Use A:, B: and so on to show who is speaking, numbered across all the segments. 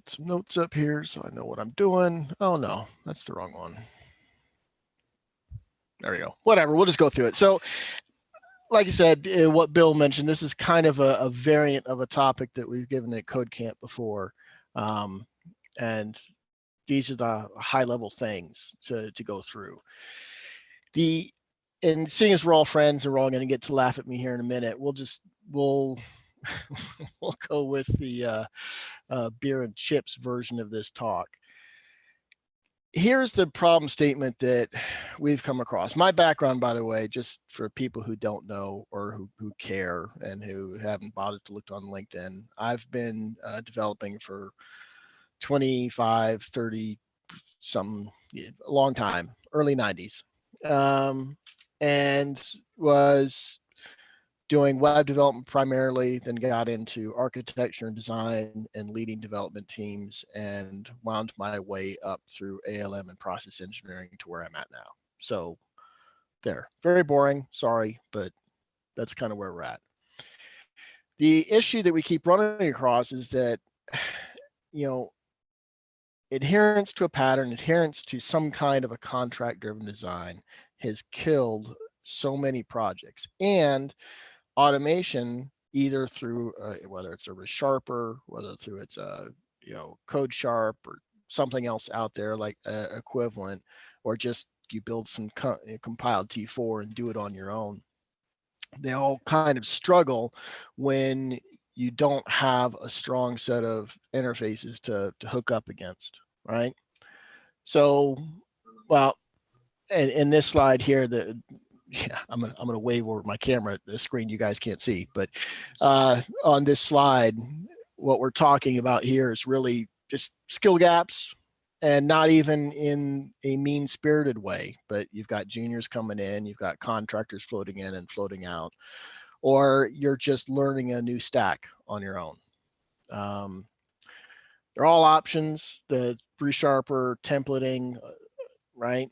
A: Get some notes up here so I know what I'm doing. Oh no, that's the wrong one. There we go. Whatever, we'll just go through it. So like I said, what Bill mentioned, this is kind of a variant of a topic that we've given at Code Camp before. And these are the high level things to go through. And seeing as we're all friends and we're all going to get to laugh at me here in a minute, we'll we'll go with the beer and chips version of this talk. Here's the problem statement that we've come across. My background, by the way, just for people who don't know or who care and who haven't bothered to look on LinkedIn, I've been developing for 25, 30, some a long time, early 90s, and was doing web development primarily, then got into architecture and design and leading development teams, and wound my way up through ALM and process engineering to where I'm at now. So there, very boring, sorry, but that's kind of where we're at. The issue that we keep running across is that, adherence to a pattern, adherence to some kind of a contract-driven design has killed so many projects. And automation, either through whether it's a ReSharper, whether through it's a CodeSharp or something else out there like equivalent, or just you build some compiled T4 and do it on your own. They all kind of struggle when you don't have a strong set of interfaces to hook up against, right? So, well, and in this slide here, I'm gonna wave over my camera at the screen. You guys can't see, but on this slide, what we're talking about here is really just skill gaps, and not even in a mean-spirited way. But you've got juniors coming in, you've got contractors floating in and floating out, or you're just learning a new stack on your own. They're all options. The ReSharper templating, right?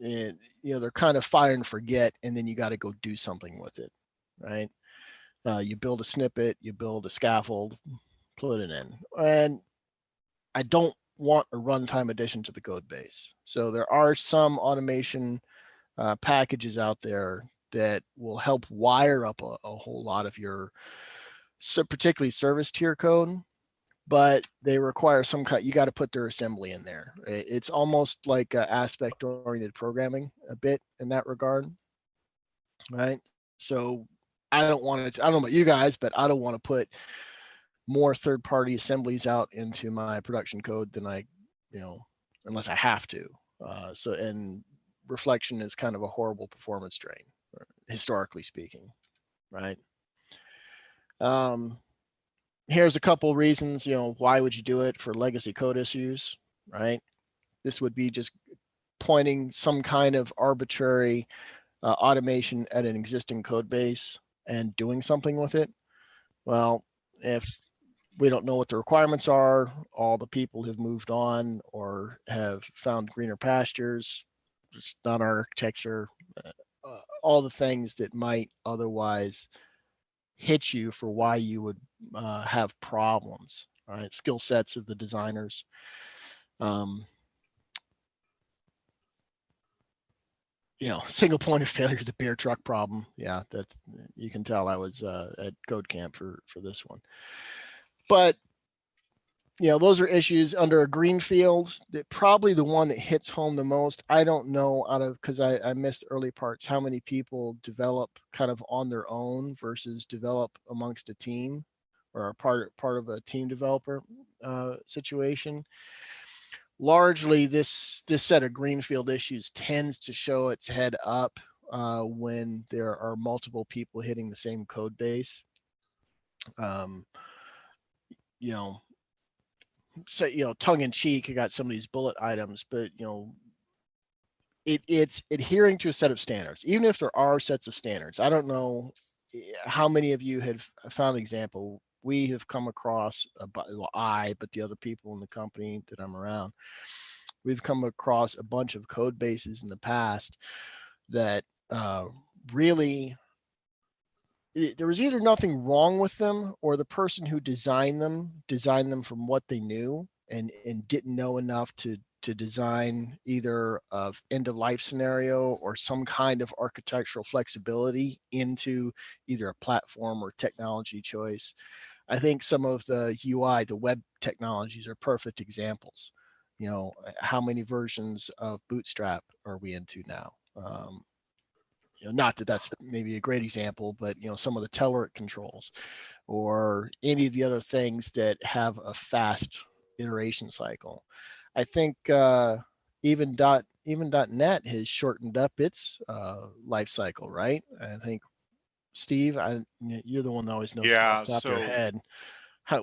A: And, they're kind of fire and forget, and then you got to go do something with it, right? You build a snippet, you build a scaffold, put it in. And I don't want a runtime addition to the code base. So there are some automation packages out there that will help wire up a whole lot of your, particularly service tier code, but they require some kind, you got to put their assembly in there. It's almost like aspect oriented programming a bit in that regard, right? So I don't want to, I don't know about you guys, but I don't want to put more third-party assemblies out into my production code than I, unless I have to. And reflection is kind of a horrible performance drain, historically speaking, right? Here's a couple reasons, why would you do it for legacy code issues, right? This would be just pointing some kind of arbitrary automation at an existing code base and doing something with it. Well, if we don't know what the requirements are, all the people who've moved on or have found greener pastures, just not architecture, all the things that might otherwise hit you for why you would have problems, right? Skill sets of the designers. Single point of failure, the beer truck problem. Yeah, that you can tell I was at Code Camp for this one. But those are issues under a greenfield. That probably the one that hits home the most. I don't know because I missed early parts how many people develop kind of on their own versus develop amongst a team or are part of a team developer situation. Largely, this set of greenfield issues tends to show its head up when there are multiple people hitting the same code base. So tongue in cheek, I got some of these bullet items, but it's adhering to a set of standards, even if there are sets of standards. I don't know how many of you have found an example. We have come across, but the other people in the company that I'm around, we've come across a bunch of code bases in the past that really there was either nothing wrong with them, or the person who designed them from what they knew, and didn't know enough to design either of end of life scenario or some kind of architectural flexibility into either a platform or technology choice. I think some of the UI, the web technologies, are perfect examples. How many versions of Bootstrap are we into now? Not that that's maybe a great example, but some of the Telerik controls, or any of the other things that have a fast iteration cycle. I think even .NET has shortened up its life cycle, right? I think, Steve, you're the one that always knows off
B: Yeah.
A: the top of your
B: So
A: head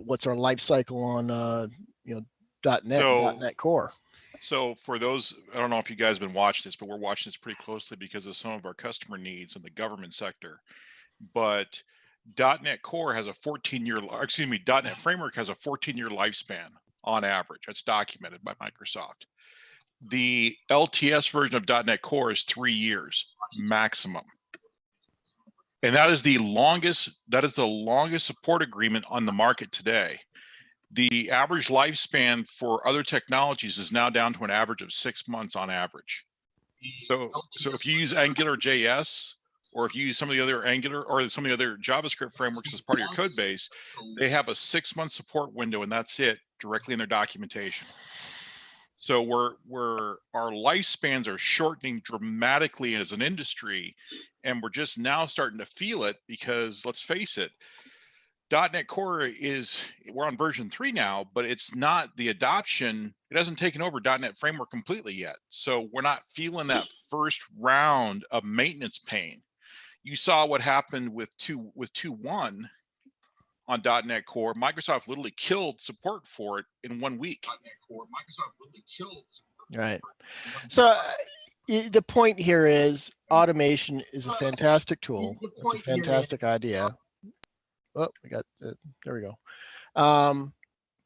A: what's our life cycle on .NET and .NET Core.
B: So for those, I don't know if you guys have been watching this, but we're watching this pretty closely because of some of our customer needs in the government sector. But .NET Core has a 14-year, excuse me, .NET Framework has a 14-year lifespan on average. That's documented by Microsoft. The LTS version of .NET Core is 3 years maximum. And that is the longest support agreement on the market today. The average lifespan for other technologies is now down to an average of 6 months on average. So if you use AngularJS, or if you use some of the other Angular or some of the other JavaScript frameworks as part of your code base, they have a 6-month support window, and that's it, directly in their documentation. So our lifespans are shortening dramatically as an industry, and we're just now starting to feel it because, let's face it, .NET Core we're on version 3 now, but it's not the adoption. It hasn't taken over .NET Framework completely yet. So we're not feeling that first round of maintenance pain. You saw what happened with 2.1 on .NET Core. Microsoft literally killed support for it in 1 week.
A: Right. So the point here is automation is a fantastic tool. It's a fantastic idea. Oh, there we go.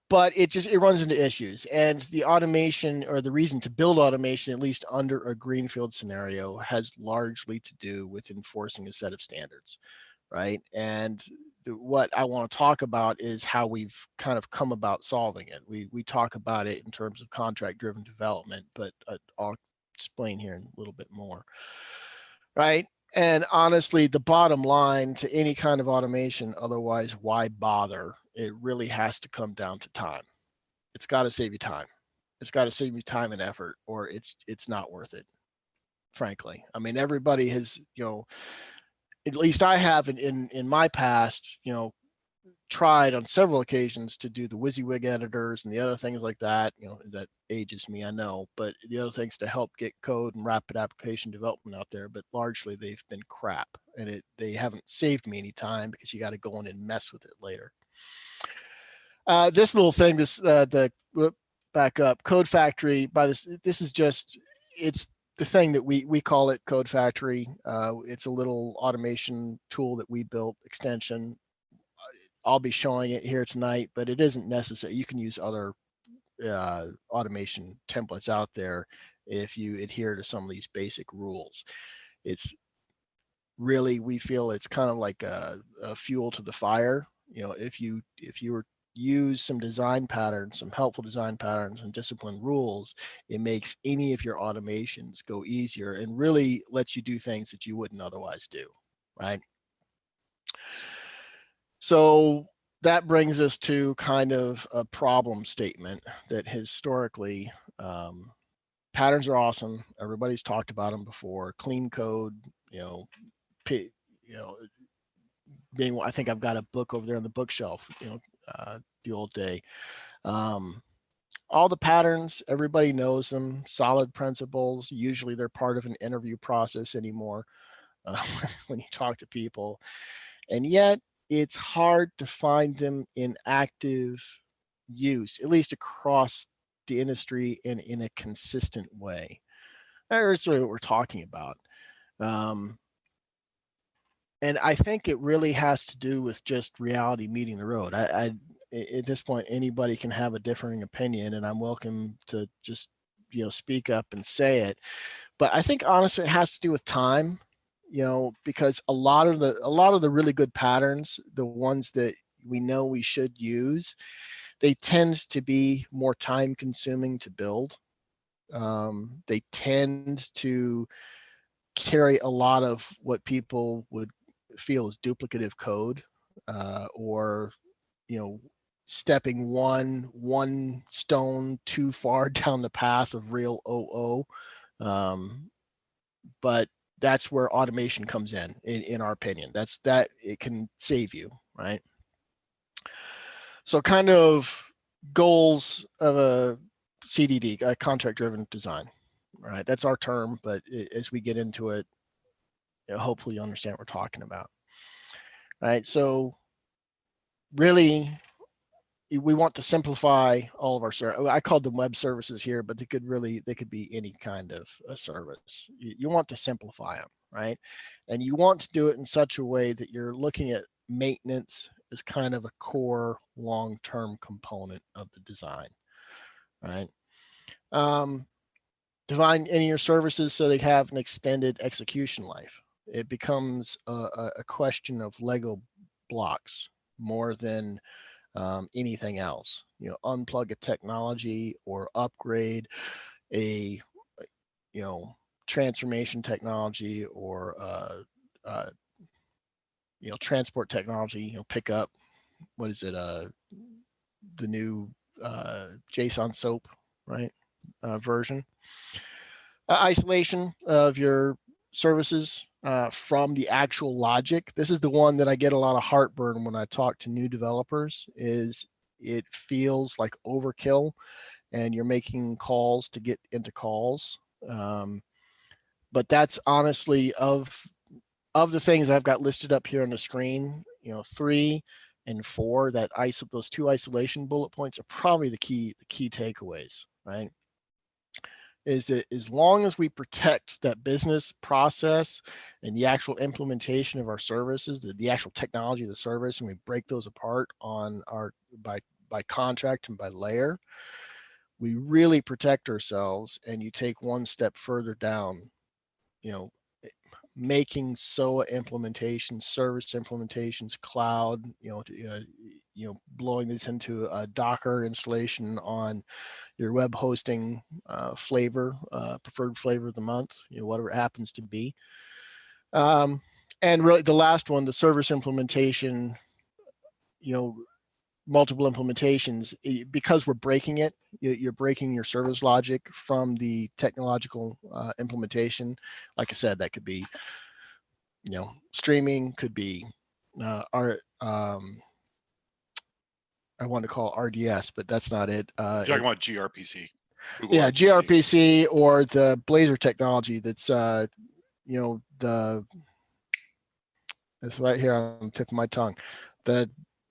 A: But it runs into issues, and the automation, or the reason to build automation, at least under a greenfield scenario, has largely to do with enforcing a set of standards, right? And what I want to talk about is how we've kind of come about solving it. We talk about it in terms of contract-driven development, but I'll explain here in a little bit more, right? And honestly, the bottom line to any kind of automation, otherwise, why bother? It really has to come down to time. It's got to save you time. It's got to save you time and effort, or it's not worth it, frankly. I mean, everybody has, at least I have in my past, tried on several occasions to do the WYSIWYG editors and the other things like that. That ages me, I know, but the other things to help get code and rapid application development out there, but largely they've been crap, and they haven't saved me any time, because you got to go in and mess with it later. This little thing, back up, CodeFactory, this is just, it's the thing that we call it CodeFactory. It's a little automation tool that we built, extension. I'll be showing it here tonight, but it isn't necessary. You can use other automation templates out there if you adhere to some of these basic rules. It's really, we feel it's kind of like a fuel to the fire. If you were use some design patterns, some helpful design patterns and disciplined rules, it makes any of your automations go easier and really lets you do things that you wouldn't otherwise do, right? So that brings us to kind of a problem statement that historically, patterns are awesome. Everybody's talked about them before. Clean code, being, I think I've got a book over there on the bookshelf, the old day. All the patterns, everybody knows them, solid principles. Usually they're part of an interview process anymore when you talk to people. And yet it's hard to find them in active use, at least across the industry and in a consistent way. That's really what we're talking about. And I think it really has to do with just reality meeting the road. At this point, anybody can have a differing opinion, and I'm welcome to just, speak up and say it. But I think honestly, it has to do with time. because a lot of the really good patterns, the ones that we know we should use, they tend to be more time consuming to build. They tend to carry a lot of what people would feel is duplicative code, or stepping one stone too far down the path of real OO. But that's where automation comes in our opinion. That it can save you, right? So kind of goals of a CDD, a contract driven design, right? That's our term, but as we get into it, hopefully you understand what we're talking about. All right, so really we want to simplify all of our I called them web services here, but they could be any kind of a service. You want to simplify them, right? And you want to do it in such a way that you're looking at maintenance as kind of a core long-term component of the design, right? Define any of your services so they have an extended execution life. It becomes a question of Lego blocks more than anything else. Unplug a technology or upgrade a transformation technology or transport technology. Pick up, what is it, the new JSON SOAP, right, version. Isolation of your services from the actual logic. This is the one that I get a lot of heartburn when I talk to new developers. Is it feels like overkill, and you're making calls to get into calls. But that's honestly of the things I've got listed up here on the screen. 3 and 4, those 2 isolation bullet points are probably the key takeaways, right? Is that as long as we protect that business process and the actual implementation of our services, the actual technology of the service, and we break those apart on our by contract and by layer, we really protect ourselves. And you take one step further down, making SOA implementations, service implementations, cloud, blowing this into a Docker installation on your web hosting flavor, preferred flavor of the month, whatever it happens to be. And really the last one, the service implementation, multiple implementations, because we're breaking it, you're breaking your service logic from the technological implementation. Like I said, that could be, streaming, could be I want to call RDS, but that's not it.
B: You're talking about gRPC. Google
A: Yeah,
B: RPC.
A: gRPC or the Blazor technology. That's it's right here on the tip of my tongue. The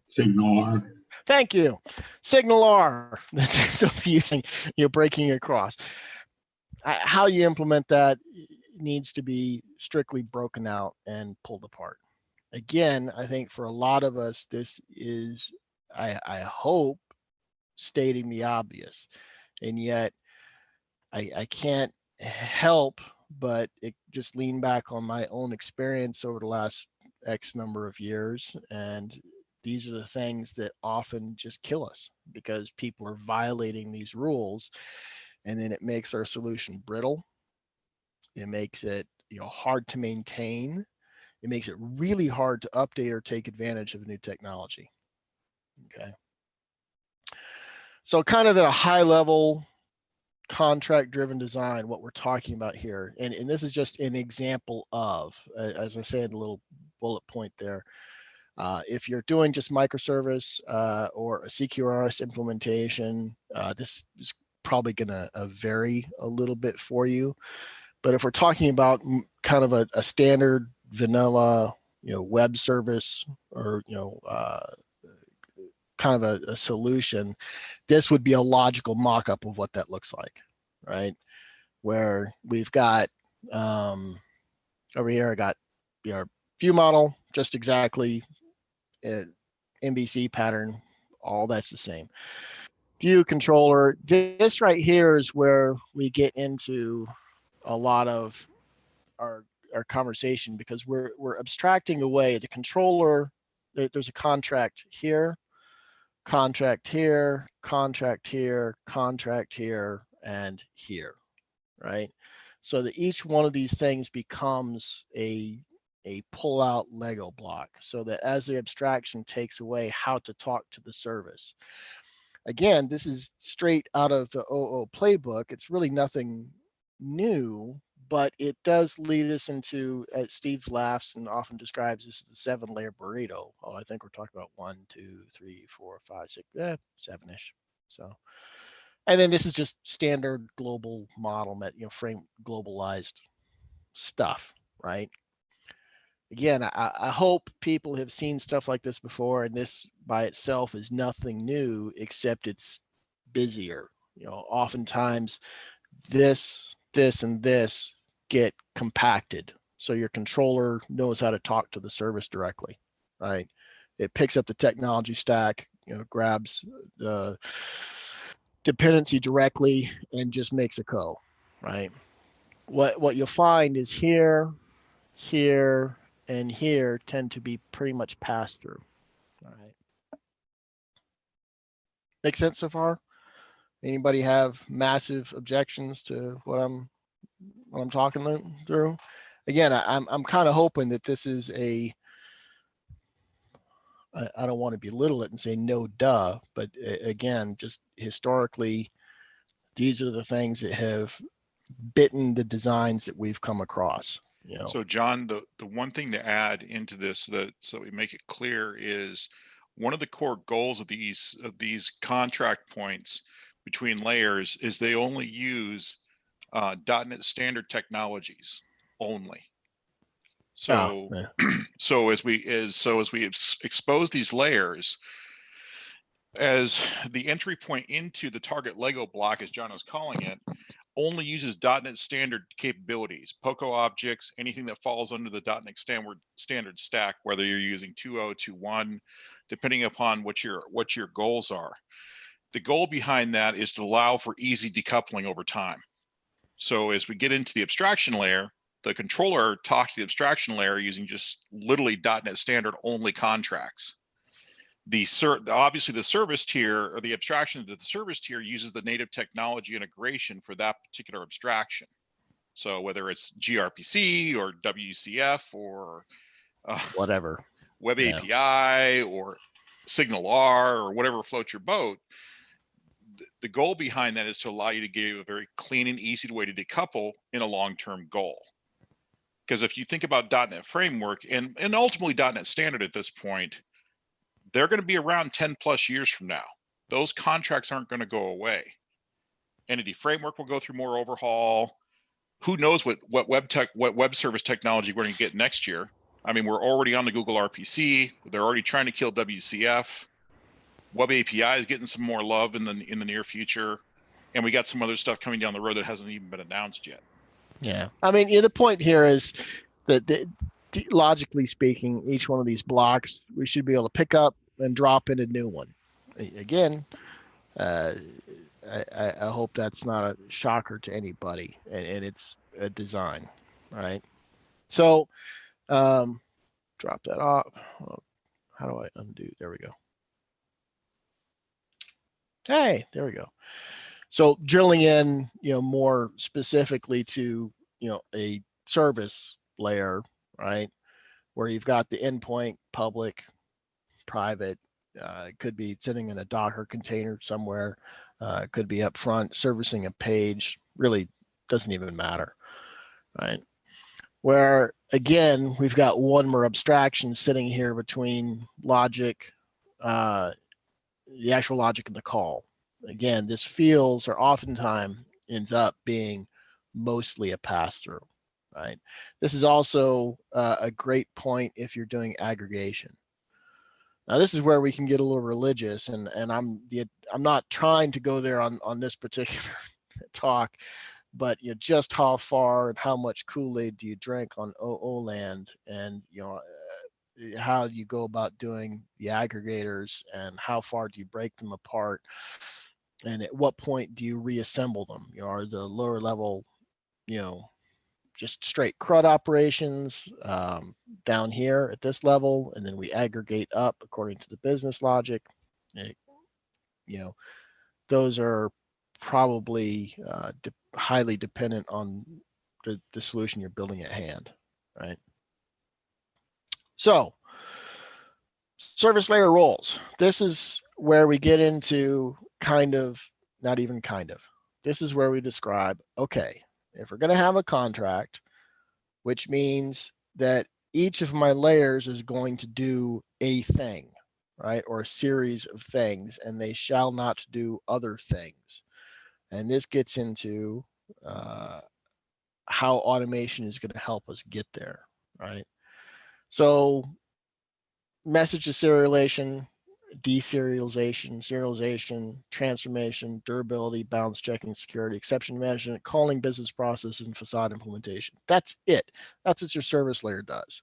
C: SignalR.
A: Thank you, SignalR. That's using breaking across. How you implement that needs to be strictly broken out and pulled apart. Again, I think for a lot of us, this is, I hope, stating the obvious, and yet I can't help but just lean back on my own experience over the last X number of years. And these are the things that often just kill us because people are violating these rules. And then it makes our solution brittle. It makes it hard to maintain. It makes it really hard to update or take advantage of a new technology. Okay. So kind of at a high level, contract driven design, what we're talking about here, and this is just an example of, as I said, a little bullet point there. If you're doing just microservice or a CQRS implementation, this is probably going to vary a little bit for you. But if we're talking about kind of a standard vanilla, web service or, kind of a solution, this would be a logical mock-up of what that looks like, right? Where we've got over here, I got view model, just exactly MVC pattern, all that's the same. View controller, this right here is where we get into a lot of our our conversation, because we're abstracting away the controller. There's a contract here, contract here, contract here, contract here, and here, right? So that each one of these things becomes a pull-out Lego block, so that as the abstraction takes away how to talk to the service. Again, this is straight out of the OO playbook. It's really nothing new, but it does lead us into, as Steve laughs and often describes this as the 7-layer burrito. Oh, I think we're talking about 1, 2, 3, 4, 5, 6, 7-ish. So, and then this is just standard global model, frame globalized stuff, right? Again, I hope people have seen stuff like this before, and this by itself is nothing new, except it's busier. Oftentimes this, and this get compacted. So your controller knows how to talk to the service directly, right? It picks up the technology stack, grabs the dependency directly and just makes a call, right? What you'll find is here, and here tend to be pretty much passed through. All right. Make sense so far? Anybody have massive objections to what I'm talking through? Again, I'm kind of hoping that this is I don't want to belittle it and say no duh, but again, just historically, these are the things that have bitten the designs that we've come across.
B: So John, the one thing to add into this so we make it clear is one of the core goals of these contract points between layers is they only use .NET standard technologies only. So so as we expose these layers, as the entry point into the target Lego block, as John was calling it, only uses .NET standard capabilities, POCO objects, anything that falls under the .NET standard stack, whether you're using 2.0, 2.1, depending upon what your goals are. The goal behind that is to allow for easy decoupling over time. So as we get into the abstraction layer, the controller talks to the abstraction layer using just literally .NET standard only contracts. Obviously the service tier, or the abstraction that the service tier uses the native technology integration for that particular abstraction. So whether it's gRPC or WCF or
A: whatever,
B: Web API or Signal R or whatever floats your boat, the goal behind that is to allow you to give a very clean and easy way to decouple in a long-term goal. Because if you think about .NET Framework and ultimately .NET Standard at this point, they're going to be around 10 plus years from now. Those contracts aren't going to go away. Entity Framework will go through more overhaul. Who knows what web service technology we're going to get next year? I mean, we're already on the Google RPC. They're already trying to kill WCF. Web API is getting some more love in the near future, and we got some other stuff coming down the road that hasn't even been announced yet.
A: Yeah, I mean, the point here is that logically speaking, each one of these blocks we should be able to pick up and drop in a new one. Again, I hope that's not a shocker to anybody, and it's a design, right? So, drop that off. Well, how do I undo? There we go. Hey, there we go. So drilling in, more specifically to, a service layer, right? Where you've got the endpoint, public, private, it could be sitting in a Docker container somewhere. It could be up front servicing a page, really doesn't even matter, right? Where again, we've got one more abstraction sitting here between logic, the actual logic and the call. Again, this feels or oftentimes ends up being mostly a pass-through, right? This is also a great point if you're doing aggregation. Now, this is where we can get a little religious, and I'm not trying to go there on this particular talk, but just how far and how much Kool-Aid do you drink on OO land, and how do you go about doing the aggregators, and how far do you break them apart, and at what point do you reassemble them? Are the lower level, just straight CRUD operations down here at this level, and then we aggregate up according to the business logic. You know, those are probably highly dependent on the solution you're building at hand, right? So service layer roles. This is where we get into not even this is where we describe, okay, if we're going to have a contract, which means that each of my layers is going to do a thing, right? Or a series of things, and they shall not do other things. And this gets into how automation is going to help us get there, right? So message serialization, deserialization, serialization, transformation, durability, balance checking, security, exception management, calling business process, and facade implementation. That's it. That's what your service layer does.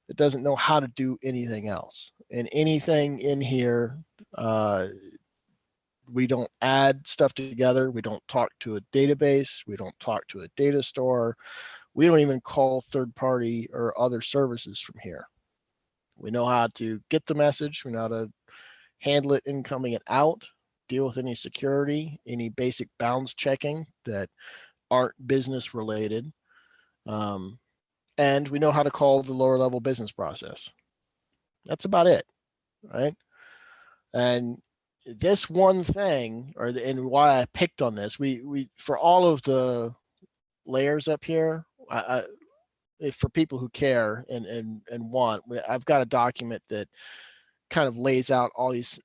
A: It doesn't know how to do anything else. And anything in here, we don't add stuff together. We don't talk to a database. We don't talk to a data store. We don't even call third party or other services from here. We know how to get the message. We know how to handle it incoming and out, deal with any security, any basic bounds checking that aren't business related. And we know how to call the lower level business process. That's about it, right? And this one thing, and why I picked on this, we for all of the layers up here, for people who care and want, I've got a document that kind of lays out all these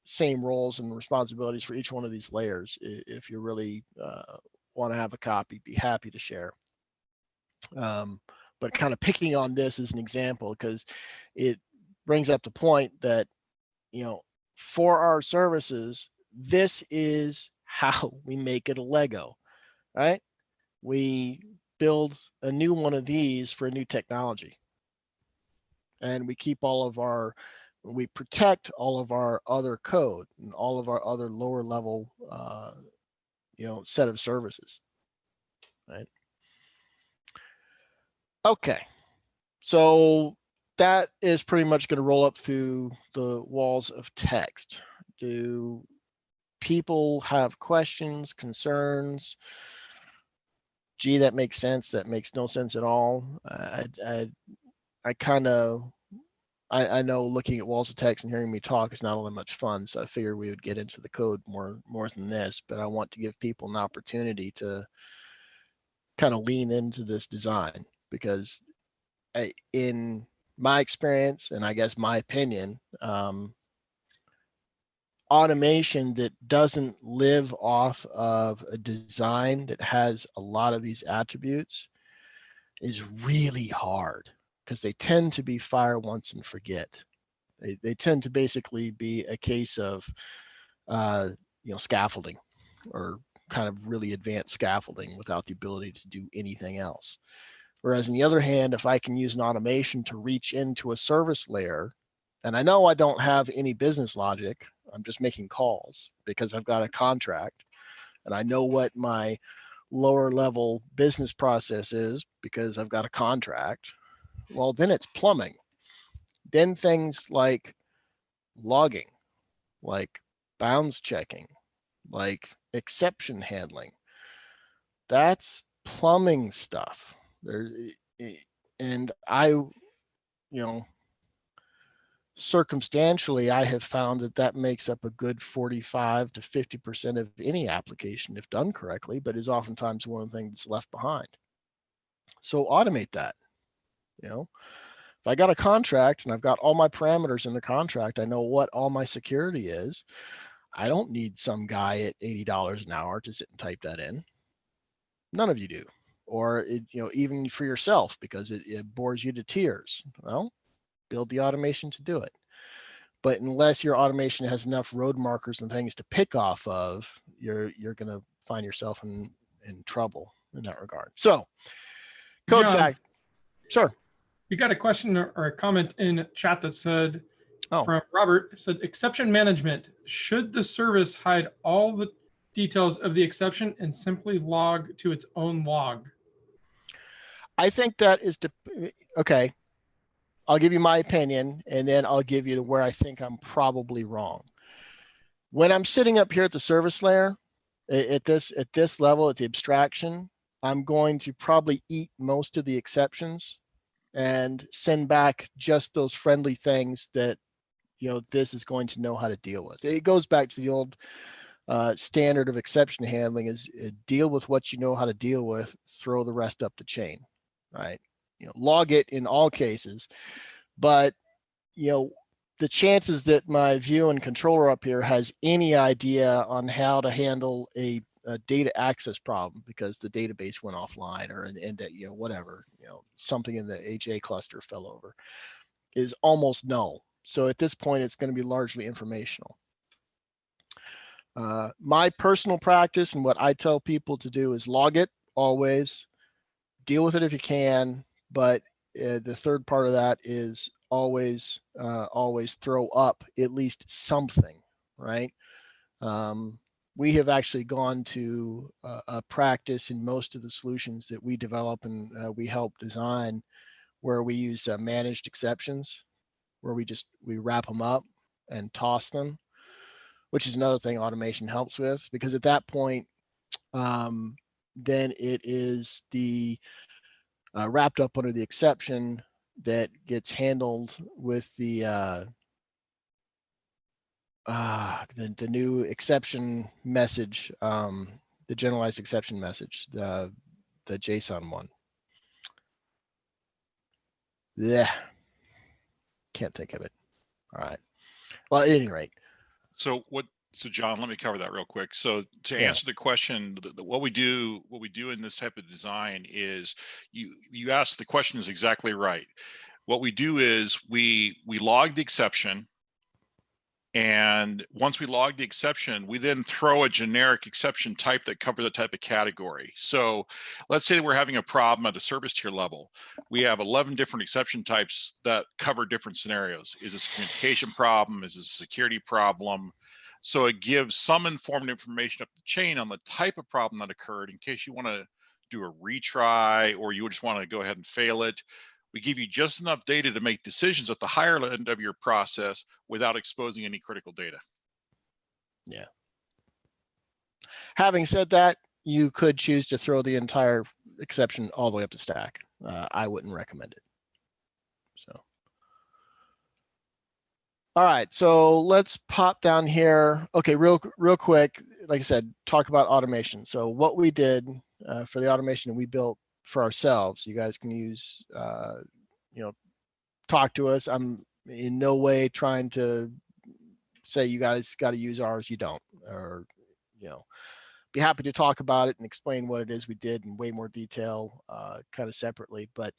A: same roles and responsibilities for each one of these layers. If you really want to have a copy, be happy to share. But kind of picking on this as an example, because it brings up the point that, for our services, this is how we make it a Lego, right? We build a new one of these for a new technology. And we keep we protect all of our other code and all of our other lower level, set of services, right? Okay. So that is pretty much going to roll up through the walls of text. Do people have questions, concerns? Gee, that makes sense. That makes no sense at all. I know looking at walls of text and hearing me talk is not all that much fun. So I figured we would get into the code more than this, but I want to give people an opportunity to kind of lean into this design, because in my experience, and I guess my opinion, automation that doesn't live off of a design that has a lot of these attributes is really hard, because they tend to be fire once and forget. They tend to basically be a case of scaffolding, or kind of really advanced scaffolding without the ability to do anything else. Whereas on the other hand, if I can use an automation to reach into a service layer, and I know I don't have any business logic, I'm just making calls because I've got a contract, and I know what my lower level business process is because I've got a contract. Well, then it's plumbing. Then things like logging, like bounds checking, like exception handling, that's plumbing stuff. And circumstantially, I have found that makes up a good 45 to 50% of any application if done correctly, but is oftentimes one of the things that's left behind. So automate that. If I got a contract and I've got all my parameters in the contract, I know what all my security is. I don't need some guy at $80 an hour to sit and type that in. None of you do. Or even for yourself, because it bores you to tears. Well, build the automation to do it. But unless your automation has enough road markers and things to pick off of, you're going to find yourself in trouble in that regard. So, CodeFactory. Sure.
C: We got a question or a comment in chat that said, from Robert, said, exception management. Should the service hide all the details of the exception and simply log to its own log?
A: I think that is okay. I'll give you my opinion, and then I'll give you where I think I'm probably wrong. When I'm sitting up here at the service layer, at this level, at the abstraction, I'm going to probably eat most of the exceptions and send back just those friendly things that, you know, this is going to know how to deal with. It goes back to the old standard of exception handling, is deal with what you know how to deal with, throw the rest up the chain, right? You know, log it in all cases, but, you know, the chances that my view and controller up here has any idea on how to handle a data access problem because the database went offline, or and that, you know, whatever, you know, something in the HA cluster fell over, is almost null. So at this point, it's going to be largely informational. My personal practice and what I tell people to do is log it always, deal with it if you can, but the third part of that is always throw up at least something, right? We have actually gone to a practice in most of the solutions that we develop and we help design, where we use managed exceptions, where we wrap them up and toss them, which is another thing automation helps with, because at that point, then it is the wrapped up under the exception that gets handled with the new exception message, the generalized exception message, the JSON one. Yeah, can't think of it. All right. Well, at any rate.
B: So John, let me cover that real quick. So to answer the question, what we do in this type of design is, you asked, the question is exactly right. What we do is we log the exception, and once we log the exception, we then throw a generic exception type that covers the type of category. So let's say we're having a problem at the service tier level. We have 11 different exception types that cover different scenarios. Is this a communication problem? Is this a security problem? So it gives some informed information up the chain on the type of problem that occurred, in case you want to do a retry, or you just want to go ahead and fail it. We give you just enough data to make decisions at the higher end of your process without exposing any critical data.
A: Yeah. Having said that, you could choose to throw the entire exception all the way up the stack. I wouldn't recommend it. So, all right, so let's pop down here. Okay, real quick, like I said, talk about automation. So what we did for the automation that we built for ourselves, you guys can use, you know, talk to us. I'm in no way trying to say you guys got to use ours. You don't, or, you know, be happy to talk about it and explain what it is we did in way more detail, kind of separately. But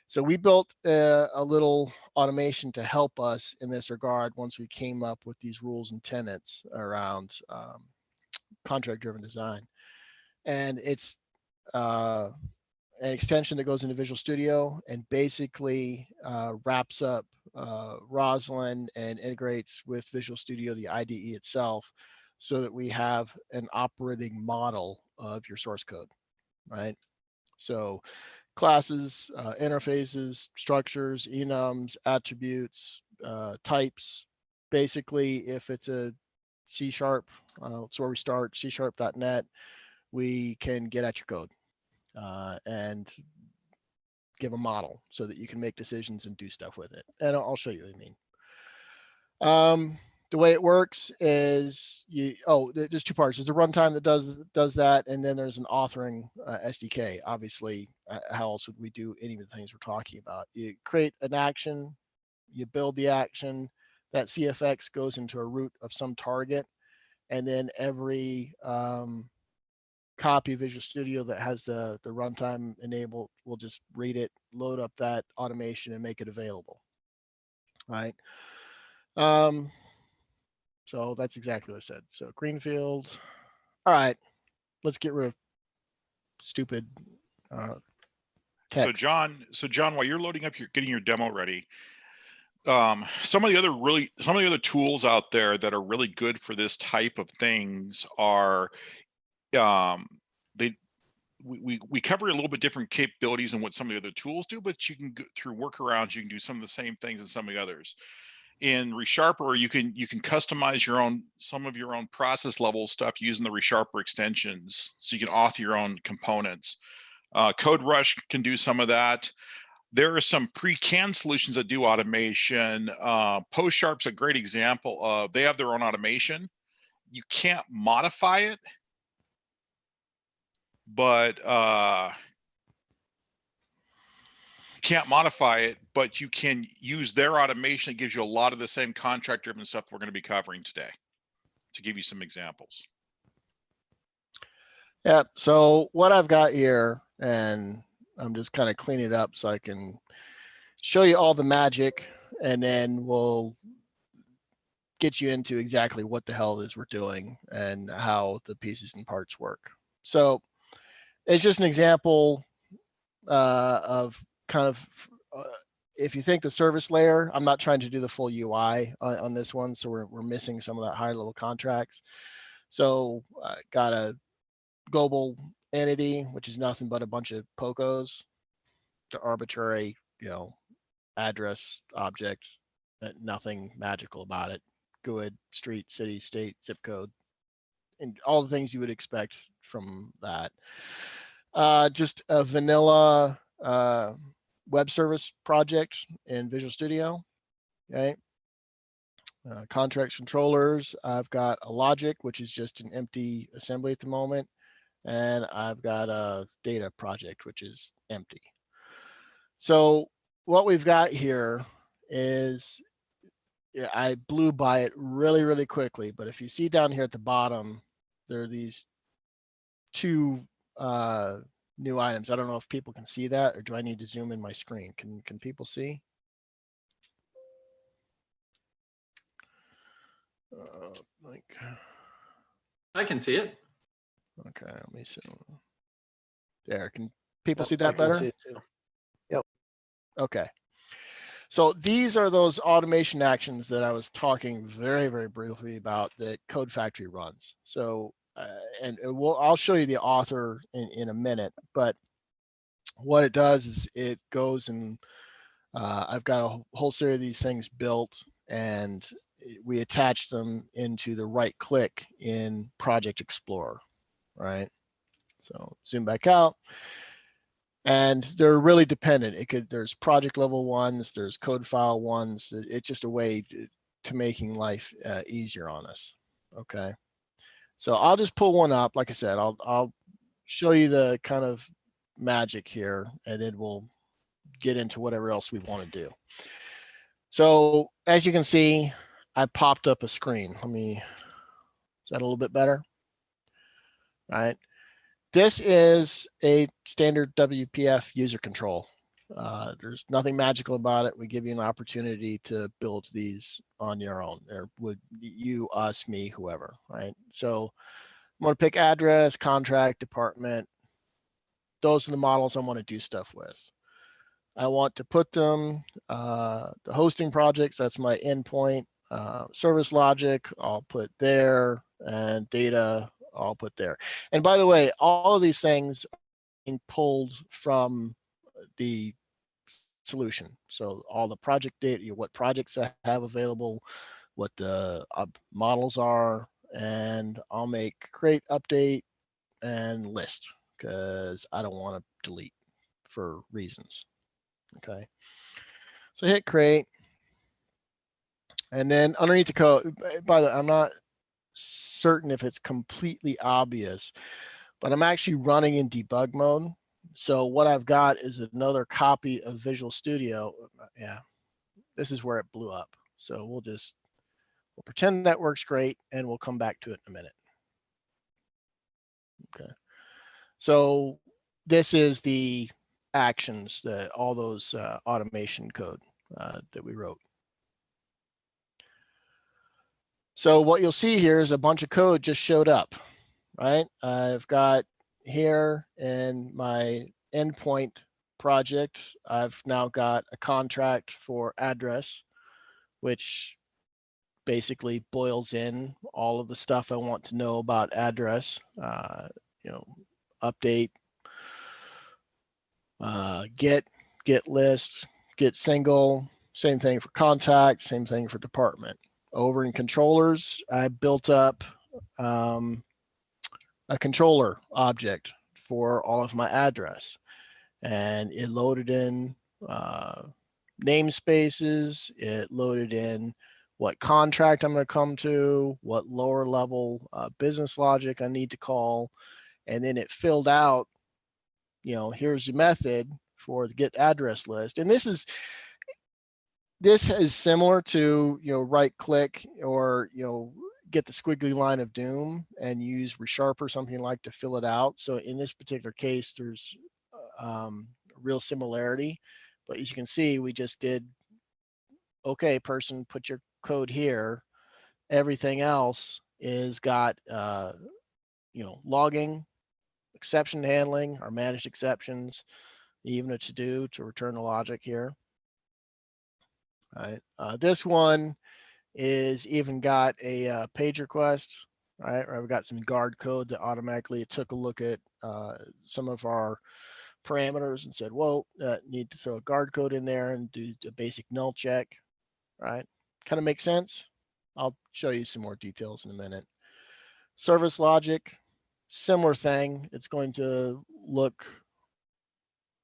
A: so we built a little automation to help us in this regard once we came up with these rules and tenets around contract-driven design. And it's an extension that goes into Visual Studio and basically wraps up Roslyn and integrates with Visual Studio, the IDE itself, so that we have an operating model of your source code, right? So classes, interfaces, structures, enums, attributes, types. Basically, if it's a C#, it's where we start, C#.net, we can get at your code and give a model so that you can make decisions and do stuff with it. And I'll show you what I mean. The way it works is there's two parts. There's a runtime that does that, and then there's an authoring SDK. Obviously, how else would we do any of the things we're talking about? You create an action, you build the action, that CFX goes into a root of some target, and then every copy of Visual Studio that has the runtime enabled will just read it, load up that automation, and make it available, right? So that's exactly what I said. So greenfield. All right, let's get rid of stupid text.
B: So John, while you're loading up, you're getting your demo ready. Some of the other tools out there that are really good for this type of things are we cover a little bit different capabilities than what some of the other tools do, but you can go through workarounds. You can do some of the same things as some of the others. In ReSharper, you can customize some of your own process level stuff using the ReSharper extensions, so you can author your own components. CodeRush can do some of that. There are some pre-canned solutions that do automation. PostSharp's a great example of, they have their own automation. You can't modify it, but you can use their automation. It gives you a lot of the same contract-driven stuff we're going to be covering today, to give you some examples.
A: Yeah, so what I've got here, and I'm just kind of cleaning it up so I can show you all the magic, and then we'll get you into exactly what the hell it is we're doing and how the pieces and parts work. So it's just an example of kind of, if you think the service layer, I'm not trying to do the full UI on this one, so we're missing some of that higher level contracts. So got a global entity, which is nothing but a bunch of POCOs, the arbitrary, address object, nothing magical about it. GUID, street, city, state, zip code, and all the things you would expect from that. Just a vanilla web service project in Visual Studio. Okay. Contract controllers. I've got a logic, which is just an empty assembly at the moment. And I've got a data project, which is empty. So what we've got here is, I blew by it really, really quickly. But if you see down here at the bottom, there are these two new items. I don't know if people can see that, or do I need to zoom in my screen? Can people see?
D: I can see it.
A: Okay, let me see. There, can people see that better?
E: Yep.
A: Okay. So these are those automation actions that I was talking very, very briefly about that CodeFactory runs. So, I'll show you the author in a minute, but what it does is it goes and I've got a whole series of these things built, and we attach them into the right click in Project Explorer, right? So zoom back out. And they're really dependent. There's project level ones, there's code file ones. It's just a way to making life easier on us. Okay. So I'll just pull one up. Like I said, I'll show you the kind of magic here, and then we'll get into whatever else we want to do. So as you can see, I popped up a screen. Is that a little bit better? All right. This is a standard WPF user control. There's nothing magical about it. We give you an opportunity to build these on your own, or would you, us, me, whoever, right? So I'm going to pick address, contract, department. Those are the models I want to do stuff with. I want to put them, the hosting projects, that's my endpoint. Service logic, I'll put there, and data, I'll put there. And by the way, all of these things are being pulled from the solution. So all the project data, what projects I have available, what the models are, and I'll make create, update, and list, because I don't want to delete for reasons. Okay. So hit create. And then underneath the code, by the way, I'm not certain if it's completely obvious, but I'm actually running in debug mode. So what I've got is another copy of Visual Studio. Yeah, this is where it blew up. So we'll pretend that works great, and we'll come back to it in a minute. Okay. So this is the actions, all those automation code that we wrote. So what you'll see here is a bunch of code just showed up, right? I've got here in my endpoint project, I've now got a contract for address, which basically boils in all of the stuff I want to know about address, update, get list, get single, same thing for contact, same thing for department. Over in controllers, I built up a controller object for all of my address, and it loaded in namespaces, it loaded in what contract I'm going to come to, what lower level business logic I need to call, and then it filled out, here's the method for the get address list. And this is similar to, right click or, get the squiggly line of doom and use resharp or something like to fill it out. So in this particular case, there's real similarity, but as you can see, we just did, okay, person, put your code here. Everything else is got, logging, exception handling, or managed exceptions, even a to-do to return the logic here. All right. This one is even got a page request, right? Or I've got some guard code that automatically took a look at some of our parameters and said, whoa, need to throw a guard code in there and do the basic null check, right? Kind of makes sense. I'll show you some more details in a minute. Service logic, similar thing. It's going to look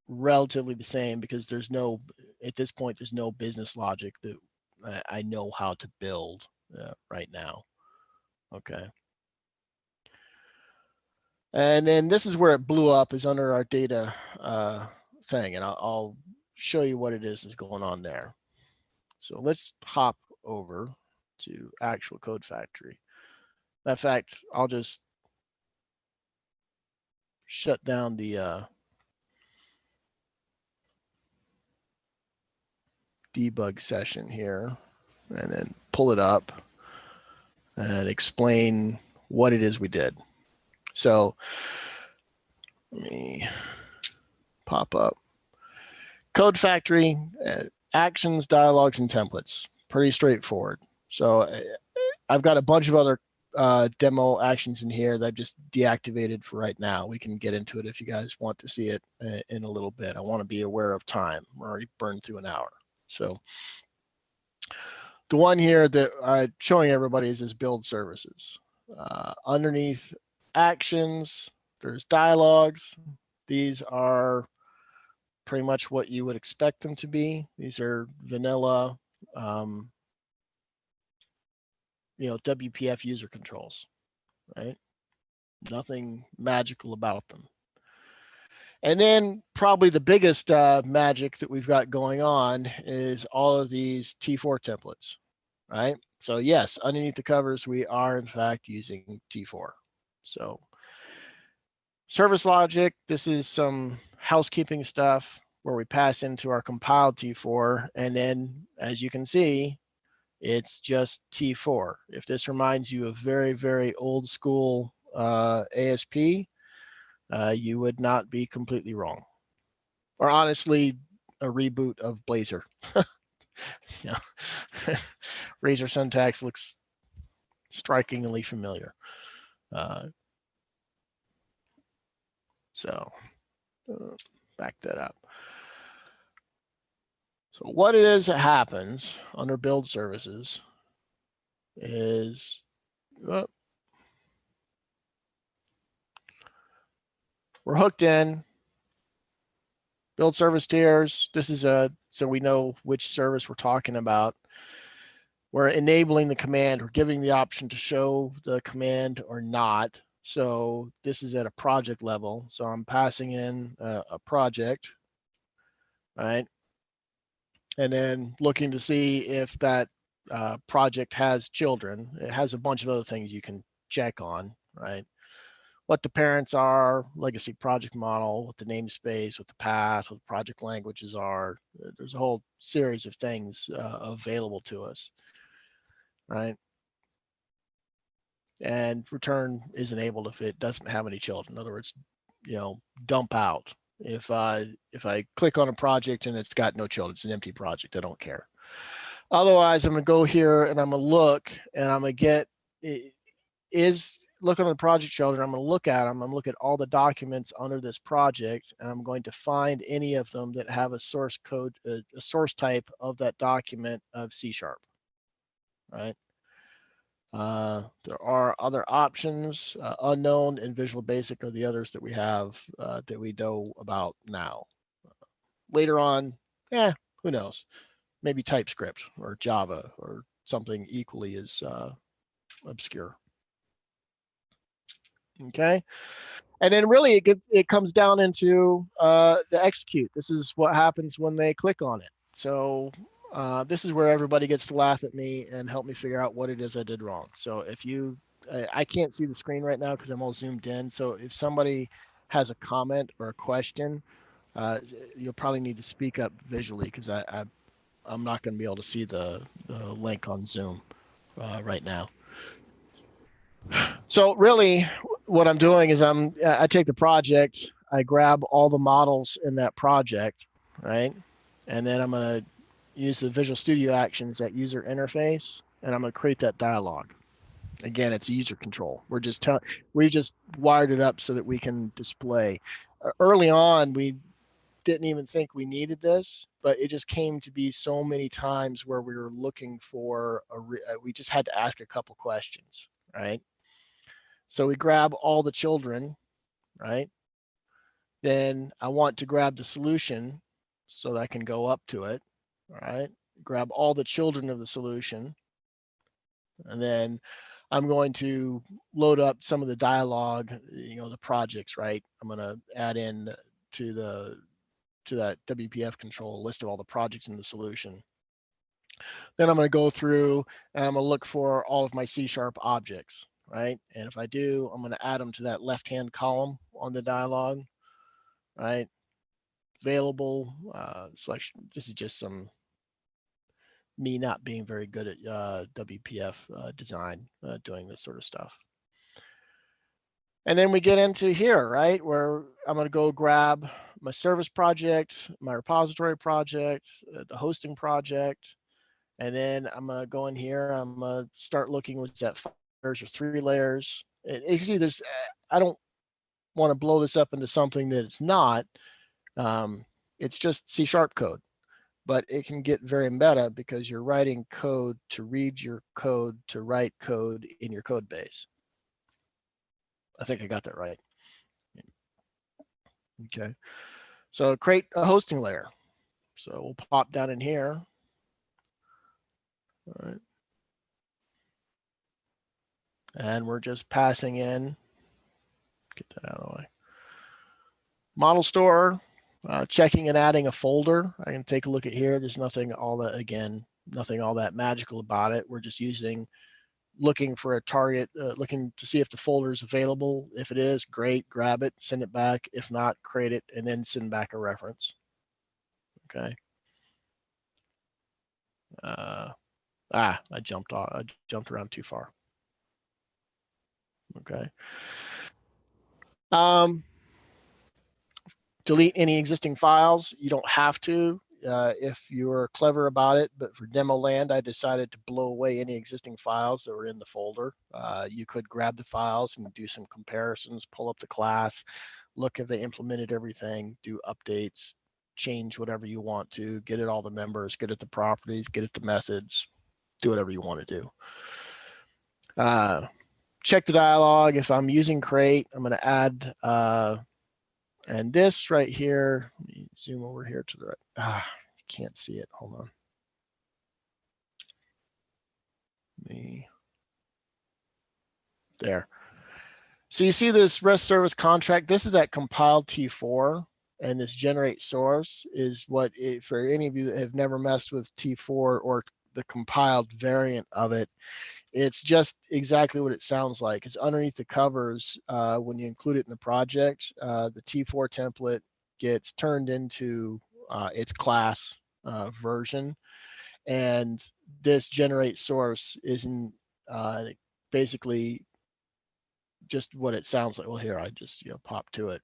A: relatively the same because there's no, at this point, there's no business logic that I know how to build right now. Okay. And then this is where it blew up, is under our data thing. And I'll show you what it is that's going on there. So let's hop over to actual CodeFactory. In fact, I'll just shut down the debug session here and then pull it up and explain what it is we did. So let me pop up CodeFactory, actions, dialogues, and templates. Pretty straightforward. So I've got a bunch of other demo actions in here that I've just deactivated for right now. We can get into it if you guys want to see it in a little bit. I want to be aware of time. We're already burned through an hour. So the one here that I'm showing everybody is this build services. Underneath actions, there's dialogues. These are pretty much what you would expect them to be. These are vanilla, WPF user controls, right? Nothing magical about them. And then probably the biggest magic that we've got going on is all of these T4 templates, right? So yes, underneath the covers, we are in fact using T4. So service logic, this is some housekeeping stuff where we pass into our compiled T4. And then as you can see, it's just T4. If this reminds you of very, very old school ASP, you would not be completely wrong. Or honestly, a reboot of Blazor. Razor syntax looks strikingly familiar. So back that up. So what it is that happens under build services is, we're hooked in, build service tiers. This is so we know which service we're talking about. We're enabling the command. We're giving the option to show the command or not. So this is at a project level. So I'm passing in a project, right? And then looking to see if that project has children. It has a bunch of other things you can check on, right? What the parents are, legacy project model, what the namespace, what the path, what the project languages are. There's a whole series of things available to us, right? And return is enabled if it doesn't have any children. In other words, dump out. If I click on a project and it's got no children, it's an empty project, I don't care. Otherwise, I'm gonna go here and I'm gonna look and I'm gonna get, look on the project shoulder, I'm going to look at them. I'm going to look at all the documents under this project, and I'm going to find any of them that have a source code, a source type of that document of C#, right? There are other options. Unknown and Visual Basic are the others that we have that we know about now. Later on, who knows? Maybe TypeScript or Java or something equally as obscure. Okay. And then really it comes down into the execute. This is what happens when they click on it. So this is where everybody gets to laugh at me and help me figure out what it is I did wrong. So if you, I can't see the screen right now because I'm all zoomed in. So if somebody has a comment or a question, you'll probably need to speak up visually because I'm not going to be able to see the link on Zoom right now. So really what I'm doing is I take the project, I grab all the models in that project, right? And then I'm going to use the Visual Studio Actions, that user interface, and I'm going to create that dialog. Again, it's user control. We just wired it up so that we can display. Early on, we didn't even think we needed this, but it just came to be so many times where we were looking for we just had to ask a couple questions, right? So we grab all the children, right? Then I want to grab the solution so that I can go up to it, all right? Grab all the children of the solution. And then I'm going to load up some of the dialogue, the projects, right? I'm going to add in to that WPF control list of all the projects in the solution. Then I'm going to go through and I'm going to look for all of my C# objects, right? And if I do, I'm going to add them to that left-hand column on the dialog, right? Available selection. This is just me not being very good at WPF design, doing this sort of stuff. And then we get into here, right? Where I'm going to go grab my service project, my repository project, the hosting project. And then I'm going to go in here. I'm going to start looking with that 5 layers or 3 layers. And you see this, I don't want to blow this up into something that it's not. It's just C# code, but it can get very meta because you're writing code to read your code to write code in your code base. I think I got that right. Okay. So create a hosting layer. So we'll pop down in here. All right. And we're just passing in, get that out of the way. Model store, checking and adding a folder. I can take a look at here. There's nothing all that magical about it. We're just looking for a target, looking to see if the folder is available. If it is, great, grab it, send it back. If not, create it, and then send back a reference. Okay. I jumped around too far. Okay. Delete any existing files. You don't have to if you're clever about it, but for demo land, I decided to blow away any existing files that were in the folder. You could grab the files and do some comparisons, pull up the class, look if they implemented everything, do updates, change whatever you want to, get at all the members, get at the properties, get at the methods, do whatever you want to do. Check the dialog. If I'm using crate, I'm going to add, and this right here, let me zoom over here to the right. You can't see it. Hold on. There. So you see this REST service contract. This is that compiled T4, and this generate source is what for any of you that have never messed with T4 or the compiled variant of it, it's just exactly what it sounds like. It's underneath the covers when you include it in the project. The T4 template gets turned into its class version, and this generate source isn't basically just what it sounds like. Well, here I just pop to it,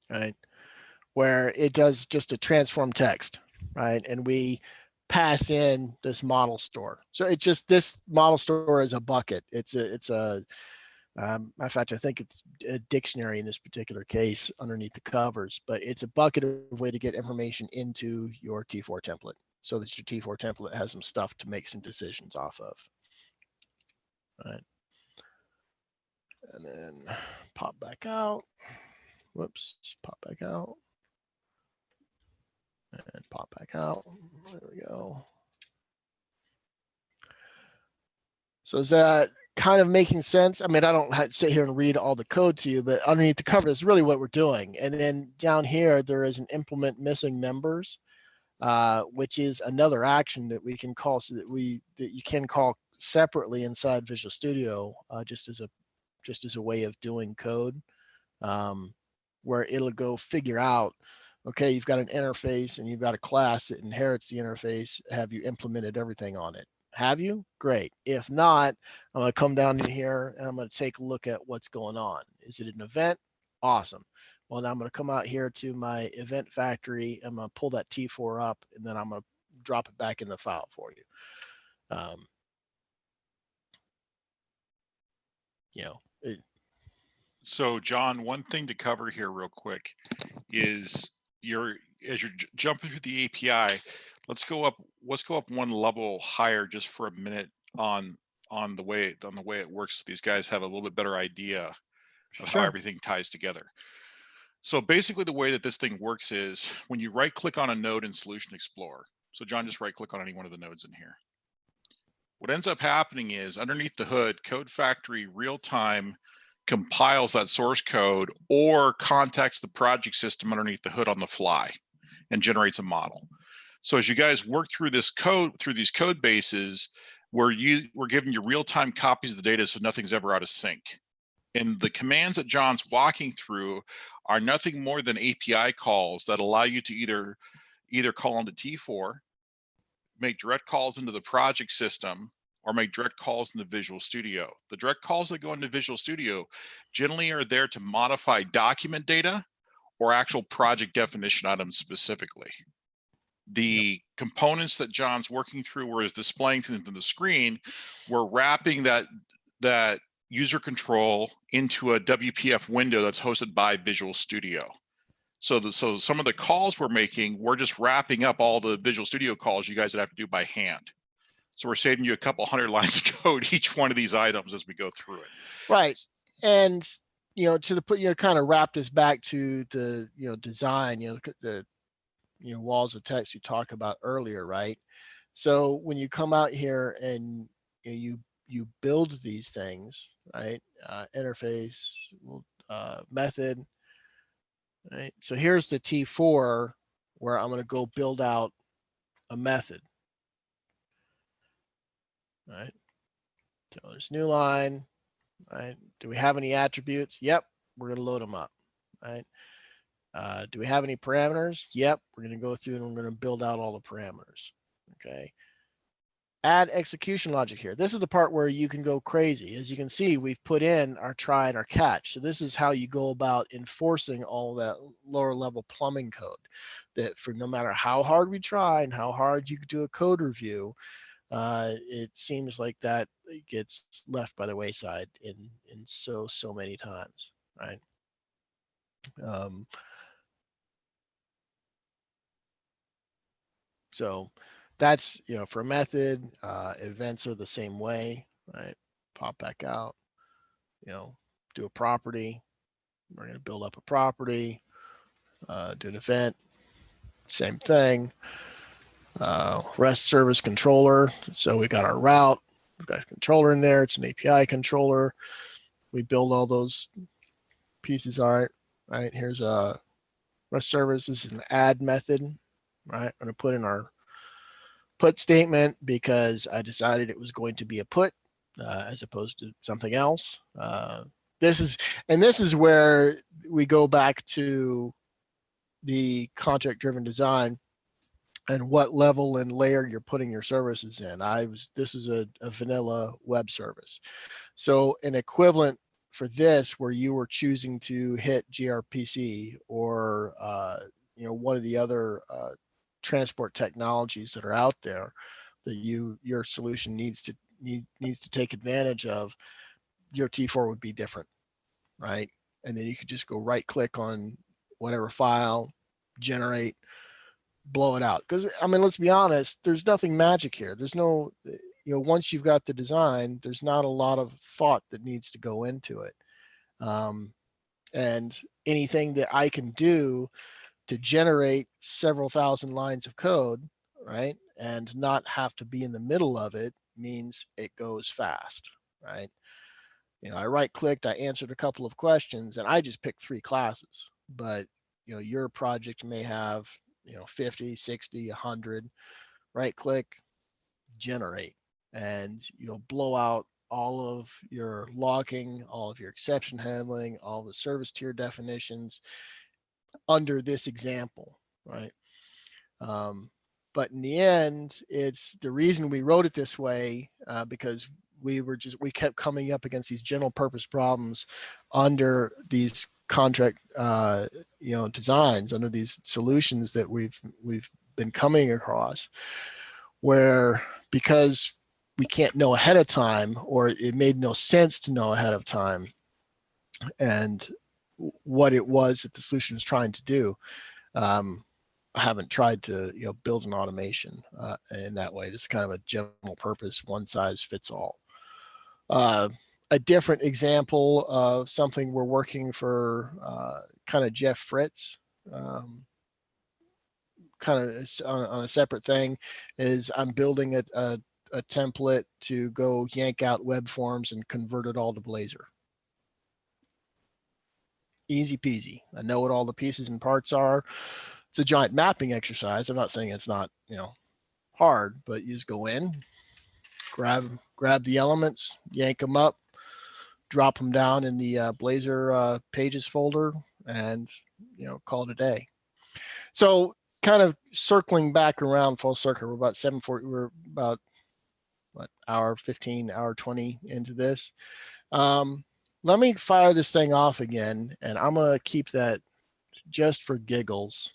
A: right? Where it does just a transform text, right? And we pass in this model store. So it's just, this model store is a bucket. It's a in fact, I think it's a dictionary in this particular case underneath the covers, but it's a bucket of way to get information into your T4 template so that your T4 template has some stuff to make some decisions off of. All right. And then pop back out. Whoops, pop back out. And pop back out. There we go. So is that kind of making sense? I mean, I don't have to sit here and read all the code to you, but underneath the cover is really what we're doing. And then down here, there is an implement missing members, which is another action that we can call, so that you can call separately inside Visual Studio, just as a way of doing code, where it'll go figure out, okay, you've got an interface and you've got a class that inherits the interface. Have you implemented everything on it? Have you? Great. If not, I'm going to come down in here and I'm going to take a look at what's going on. Is it an event? Awesome. Well, now I'm going to come out here to my event factory. I'm going to pull that T4 up, and then I'm going to drop it back in the file for you.
B: So John, one thing to cover here real quick is as you're jumping through the API, let's go up one level higher just for a minute on the way it works. So these guys have a little bit better idea of how everything ties together. So basically the way that this thing works is when you right click on a node in Solution Explorer. So John, just right click on any one of the nodes in here. What ends up happening is underneath the hood, CodeFactory real-time compiles that source code or contacts the project system underneath the hood on the fly and generates a model. So as you guys work through this code, through these code bases, we're giving you real-time copies of the data so nothing's ever out of sync. And the commands that John's walking through are nothing more than API calls that allow you to either call into T4, make direct calls into the project system, or make direct calls into Visual Studio. The direct calls that go into Visual Studio generally are there to modify document data or actual project definition items specifically. The components that John's working through, where he's displaying things on the screen, we're wrapping that user control into a WPF window that's hosted by Visual Studio. So some of the calls we're making, we're just wrapping up all the Visual Studio calls you guys would have to do by hand. So we're saving you a couple hundred lines of code each one of these items as we go through it.
A: Right. And, kind of wrap this back to the, design, the, walls of text you talked about earlier, right? So when you come out here and you build these things, right? Interface, method, right? So here's the T4 where I'm going to go build out a method. Right. So there's new line, right? Do we have any attributes? Yep. We're going to load them up, right? Do we have any parameters? Yep. We're going to go through and we're going to build out all the parameters. Okay. Add execution logic here. This is the part where you can go crazy. As you can see, we've put in our try and our catch. So this is how you go about enforcing all that lower level plumbing code, that for no matter how hard we try and how hard you do a code review, it seems like that gets left by the wayside in so many times, right? So that's, for a method, events are the same way, right? Pop back out, do a property. We're going to build up a property, do an event, same thing. REST service controller. So we got our route, we've got a controller in there. It's an API controller. We build all those pieces. All right. Here's a REST service. This is an add method, right? I'm going to put in our put statement because I decided it was going to be a put as opposed to something else. This is where we go back to the contract-driven design and what level and layer you're putting your services in. This is a vanilla web service. So an equivalent for this, where you were choosing to hit gRPC or one of the other transport technologies that are out there that your solution needs to take advantage of, your T4 would be different, right? And then you could just go right click on whatever file, generate, blow it out. Because I mean, let's be honest, there's nothing magic here. There's no, once you've got the design, there's not a lot of thought that needs to go into it. And anything that I can do to generate several thousand lines of code, right, and not have to be in the middle of it, means it goes fast, right? I right clicked, I answered a couple of questions, and I just picked 3 classes. But your project may have 50, 60, 100. Right click, generate, and blow out all of your logging, all of your exception handling, all the service tier definitions under this example, right? But in the end, it's the reason we wrote it this way, because we kept coming up against these general purpose problems under these contract designs, under these solutions that we've been coming across, where because we can't know ahead of time, or it made no sense to know ahead of time and what it was that the solution was trying to do, I haven't tried to build an automation in that way. This is kind of a general purpose, one size fits all. A different example of something we're working for kind of Jeff Fritz, kind of on a separate thing, is I'm building a template to go yank out web forms and convert it all to Blazor. Easy peasy. I know what all the pieces and parts are. It's a giant mapping exercise. I'm not saying it's not, hard, but you just go in, grab the elements, yank them up, drop them down in the Blazor pages folder, and call it a day. So kind of circling back around full circle, we're about 7:40. We're about hour 15, hour 20 into this. Let me fire this thing off again, and I'm gonna keep that just for giggles.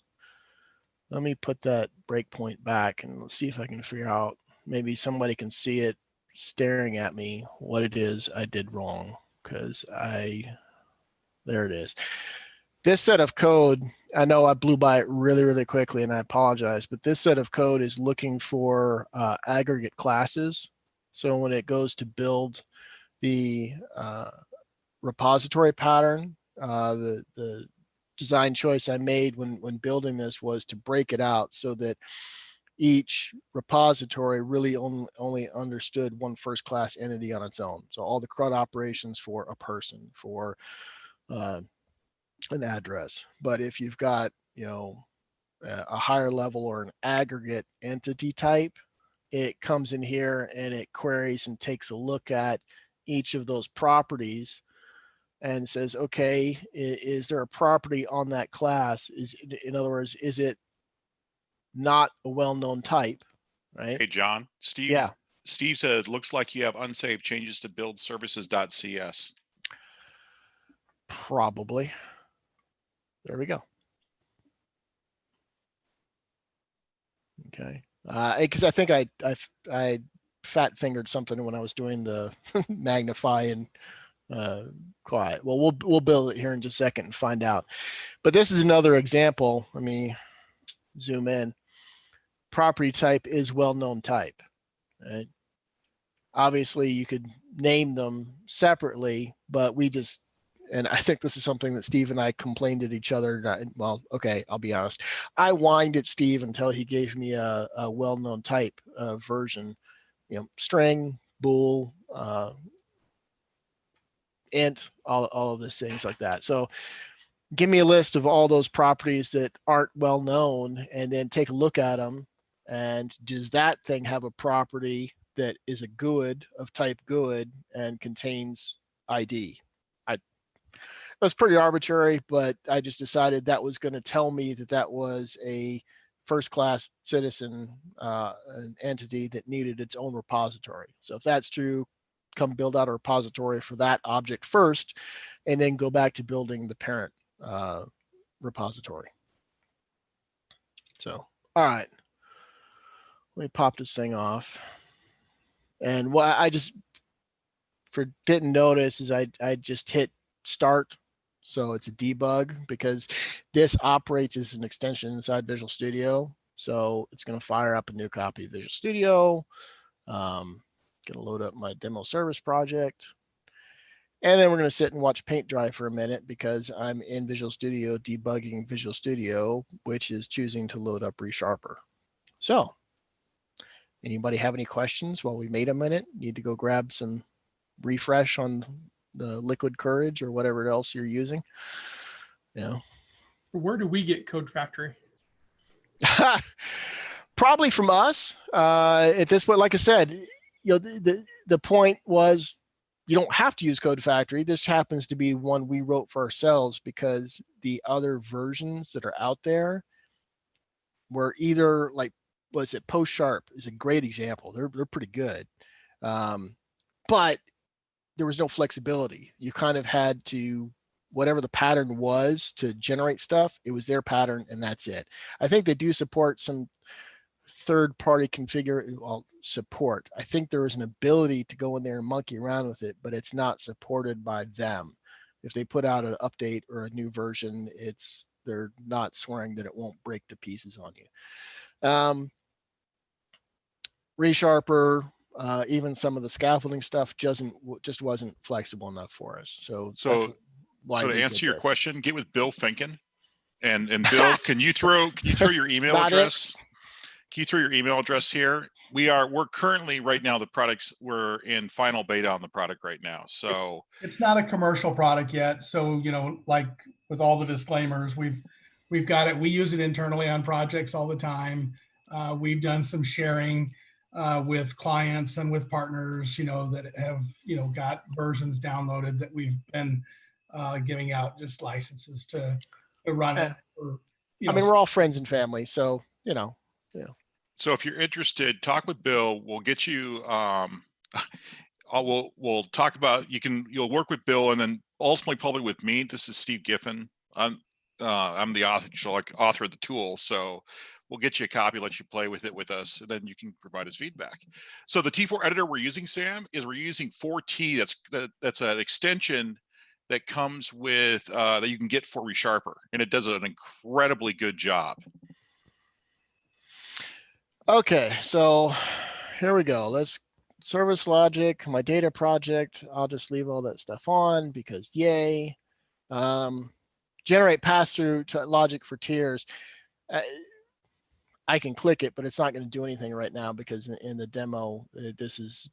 A: Let me put that breakpoint back, and let's see if I can figure out, maybe somebody can see it staring at me, what it is I did wrong, because there it is. This set of code, I know I blew by it really, really quickly, and I apologize, but this set of code is looking for aggregate classes. So when it goes to build the repository pattern, the design choice I made when building this was to break it out so that each repository really only understood one first class entity on its own. So all the CRUD operations for a person, for an address. But if you've got a higher level or an aggregate entity type, it comes in here and it queries and takes a look at each of those properties and says, okay, is there a property on that class? In other words, is it not a well-known type, right?
B: Hey, John, Steve said, looks like you have unsaved changes to build services.cs.
A: Probably. There we go. Okay. Because I think I fat fingered something when I was doing the magnify and quiet. Well, we'll build it here in just a second and find out. But this is another example. Let me zoom in. Property type is well-known type, right? Obviously, you could name them separately, but and I think this is something that Steve and I complained at each other. Well, okay, I'll be honest. I whined at Steve until he gave me a well-known type version, string, bool, int, all of these things like that. So give me a list of all those properties that aren't well known, and then take a look at them. And does that thing have a property that is a good of type good and contains ID? It was pretty arbitrary, but I just decided that was going to tell me that was a first-class citizen, an entity that needed its own repository. So if that's true, come build out a repository for that object first, and then go back to building the parent repository. So All right. Let me pop this thing off. And what I just didn't notice is I just hit start. So it's a debug because this operates as an extension inside Visual Studio. So it's going to fire up a new copy of Visual Studio. Going to load up my demo service project. And then we're going to sit and watch paint dry for a minute because I'm in Visual Studio debugging Visual Studio, which is choosing to load up ReSharper. So anybody have any questions while we wait a minute? Need to go grab some refresh on the liquid courage or whatever else you're using. Yeah.
C: Where do we get CodeFactory?
A: Probably from us. At this point, like I said, you know, the point was you don't have to use CodeFactory. This happens to be one we wrote for ourselves because the other versions that are out there were either like, was it Post Sharp is a great example. They're pretty good. But there was no flexibility. You kind of had to, whatever the pattern was to generate stuff, it was their pattern and that's it. I think they do support some third-party support. I think there is an ability to go in there and monkey around with it, but it's not supported by them. If they put out an update or a new version, they're not swearing that it won't break to pieces on you. ReSharper, even some of the scaffolding stuff just wasn't flexible enough for us. So to
B: answer your question, get with Bill Finken, and Bill, can you throw your email address? Can you throw your email address here? We're currently right now we're in final beta on the product right now. So
E: it's not a commercial product yet. So, you know, like with all the disclaimers, we've got it. We use it internally on projects all the time. We've done some sharing with clients and with partners, you know, that have, you know, got versions downloaded that we've been giving out just licenses to run it. Or,
A: I mean, we're all friends and family, so, you know.
B: So if you're interested, talk with Bill. We'll get you, we'll talk about, you'll work with Bill and then ultimately probably with me. This is Steve Giffen. I'm the author of the tool. So we'll get you a copy, let you play with it with us, and then you can provide us feedback. So the T4 editor we're using, Sam, is we're using 4T. That's an extension that comes with, that you can get for ReSharper, and it does an incredibly good job.
A: Okay, so here we go. Let's service logic, my data project. I'll just leave all that stuff on because yay. Generate pass-through logic for tiers. I can click it, but it's not going to do anything right now because in the demo, this is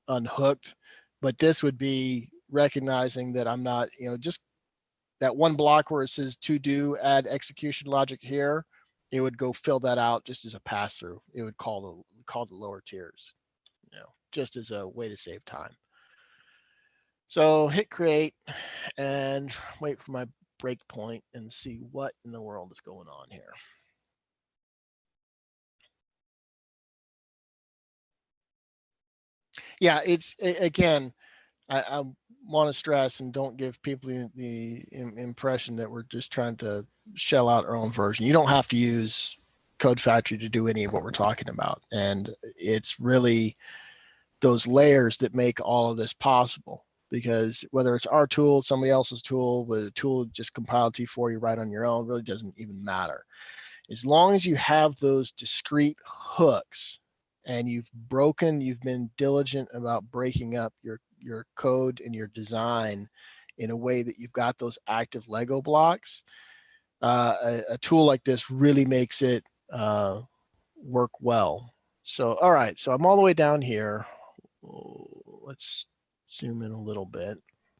A: unhooked. But this would be recognizing that I'm not, you know, just that one block where it says to do, add execution logic here. It would go fill that out just as a pass through. It would call the lower tiers, you know, just as a way to save time. So hit create and wait for my breakpoint and see what in the world is going on here. Yeah, again, I want to stress and don't give people the impression that we're just trying to shell out our own version. You don't have to use CodeFactory to do any of what we're talking about. And it's really those layers that make all of this possible, because whether it's our tool, somebody else's tool, with a tool just compiled T4 you write on your own, really doesn't even matter. As long as you have those discrete hooks and you've been diligent about breaking up your code and your design in a way that you've got those active Lego blocks, a tool like this really makes it work well. So, all right, so I'm all the way down here. Let's zoom in a little bit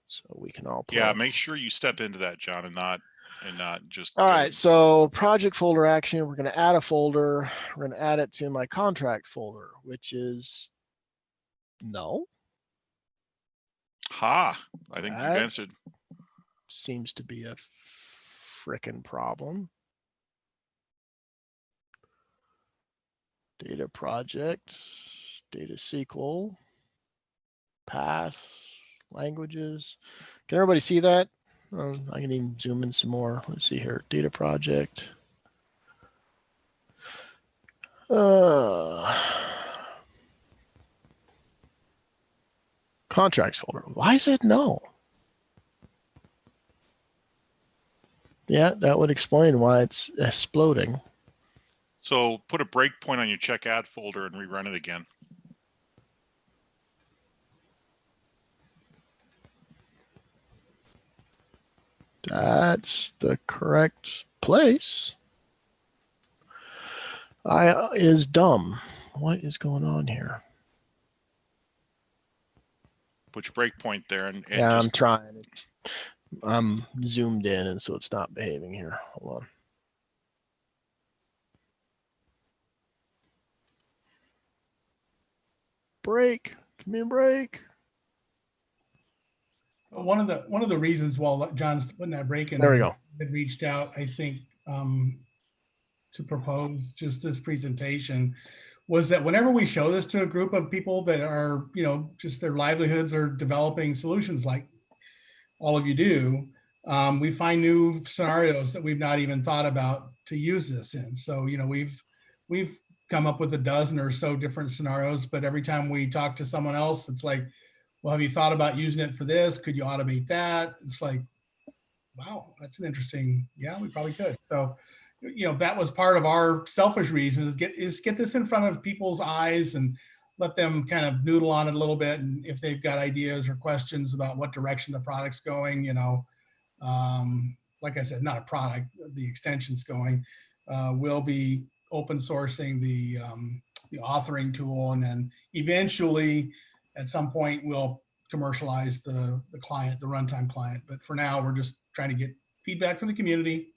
A: so we can all play.
B: Yeah, make sure you step into that, John, and not just.
A: All right, so project folder action, we're going to add a folder. We're going to add it to my contract folder, which is no.
B: Ha, I think you've answered.
A: Seems to be a frickin' problem. Data project, data SQL, path, languages. Can everybody see that? I can even zoom in some more. Let's see here, data project. Contracts folder. Why is it no? Yeah, that would explain why it's exploding.
B: So put a breakpoint on your check add folder and rerun it again.
A: That's the correct place. I is dumb. What is going on here?
B: Put your breakpoint there and
A: Yeah,
B: just
A: I'm trying. I'm zoomed in, and so it's not behaving here. Hold on. Break. Give me a break.
E: One of the reasons while John's putting that break in
A: There we
E: there,
A: go.
E: had reached out, I think, to propose just this presentation was that whenever we show this to a group of people that are, you know, just their livelihoods are developing solutions like all of you do, we find new scenarios that we've not even thought about to use this in. So, you know, we've come up with a dozen or so different scenarios, but every time we talk to someone else, it's like, well, have you thought about using it for this? Could you automate that? It's like, wow, that's an interesting, yeah, we probably could. So, you know, that was part of our selfish reason is get this in front of people's eyes and let them kind of noodle on it a little bit. And if they've got ideas or questions about what direction the product's going, you know, like I said, not a product, the extension's going, we'll be open sourcing the authoring tool. And then eventually at some point we'll commercialize the client, the runtime client. But for now, we're just trying to get feedback from the community.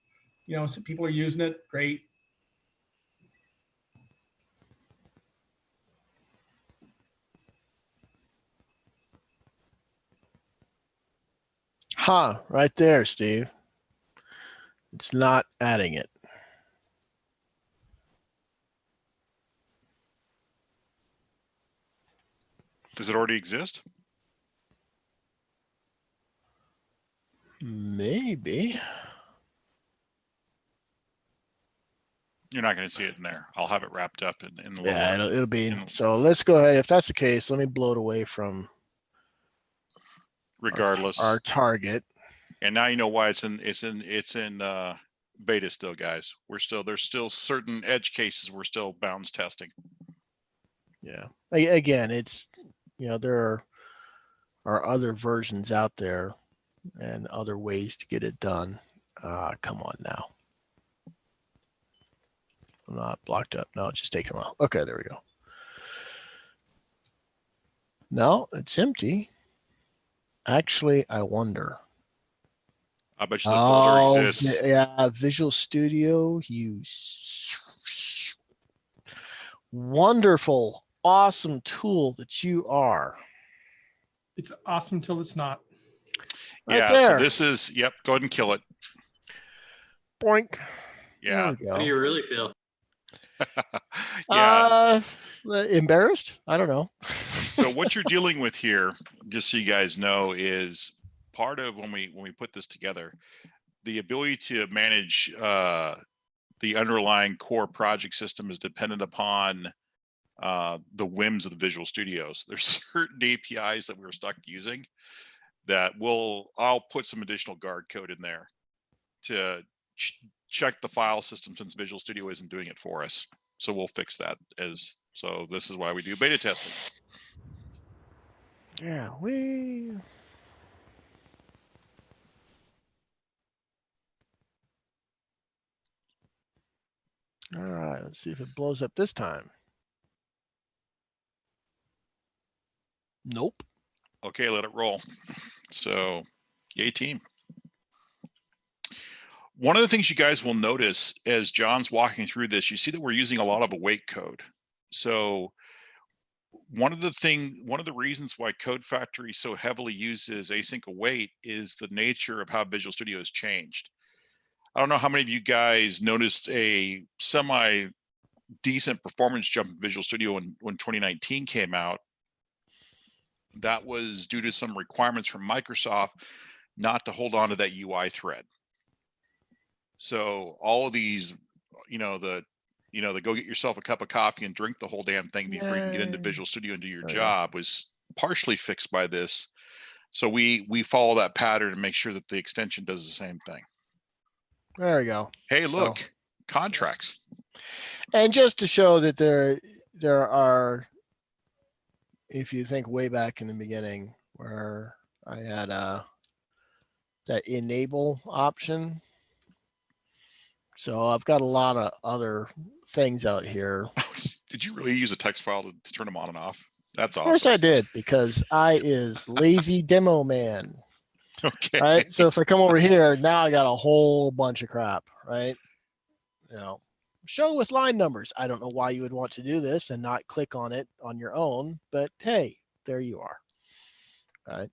E: You know, so people are using it, great.
A: Ha, right there, Steve. It's not adding it.
B: does it already exist?
A: Maybe.
B: You're not going to see it in there. I'll have it wrapped up in the
A: Yeah,
B: lower.
A: it'll be.
B: in-
A: So let's go ahead. If that's the case, let me blow it away from
B: regardless.
A: our target.
B: And now you know why it's in beta still, guys. There's still certain edge cases we're still bounds testing.
A: Yeah. Again, it's, you know, there are other versions out there and other ways to get it done. Come on now. I'm not blocked up. No, just take them out. Okay, there we go. No, it's empty. Actually, I wonder.
B: I bet you the folder exists.
A: Yeah, Visual Studio, wonderful, awesome tool that you are.
C: It's awesome till it's not.
A: Right
B: Yeah,
A: there.
B: so this is, yep, go ahead and kill it.
A: Boink.
B: Yeah.
A: There we go.
D: How do you really feel?
B: Yeah.
A: Embarrassed? I don't know.
B: So what you're dealing with here, just so you guys know, is part of when we put this together, the ability to manage the underlying core project system is dependent upon the whims of the Visual Studios. There's certain APIs that we're stuck using that I'll put some additional guard code in there to check the file system since Visual Studio isn't doing it for us. So we'll fix that so this is why we do beta testing.
A: Yeah, all right, let's see if it blows up this time. Nope.
B: Okay, let it roll. So, yay team. One of the things you guys will notice as John's walking through this, you see that we're using a lot of await code. So one of the reasons why CodeFactory so heavily uses async await is the nature of how Visual Studio has changed. I don't know how many of you guys noticed a semi-decent performance jump in Visual Studio when 2019 came out. That was due to some requirements from Microsoft not to hold on to that UI thread. So all of these, you know, the you know, the go get yourself a cup of coffee and drink the whole damn thing before you can get into
A: Yay.
B: Visual Studio and do your
A: There you
B: job was partially fixed by this. So we follow that pattern and make sure that the extension does the same thing.
A: There we go.
B: Hey,
A: So-
B: look, contracts.
A: And just to show that there are, if you think way back in the beginning where I had that enable option. So I've got a lot of other things out here.
B: Did you really use a text file to turn them on and off? That's
A: Of course
B: awesome.
A: I did, because I is lazy demo man.
B: Okay.
A: Right. So if I come over here, now I got a whole bunch of crap, right? You know, show with line numbers. I don't know why you would want to do this and not click on it on your own, but hey, there you are. Right.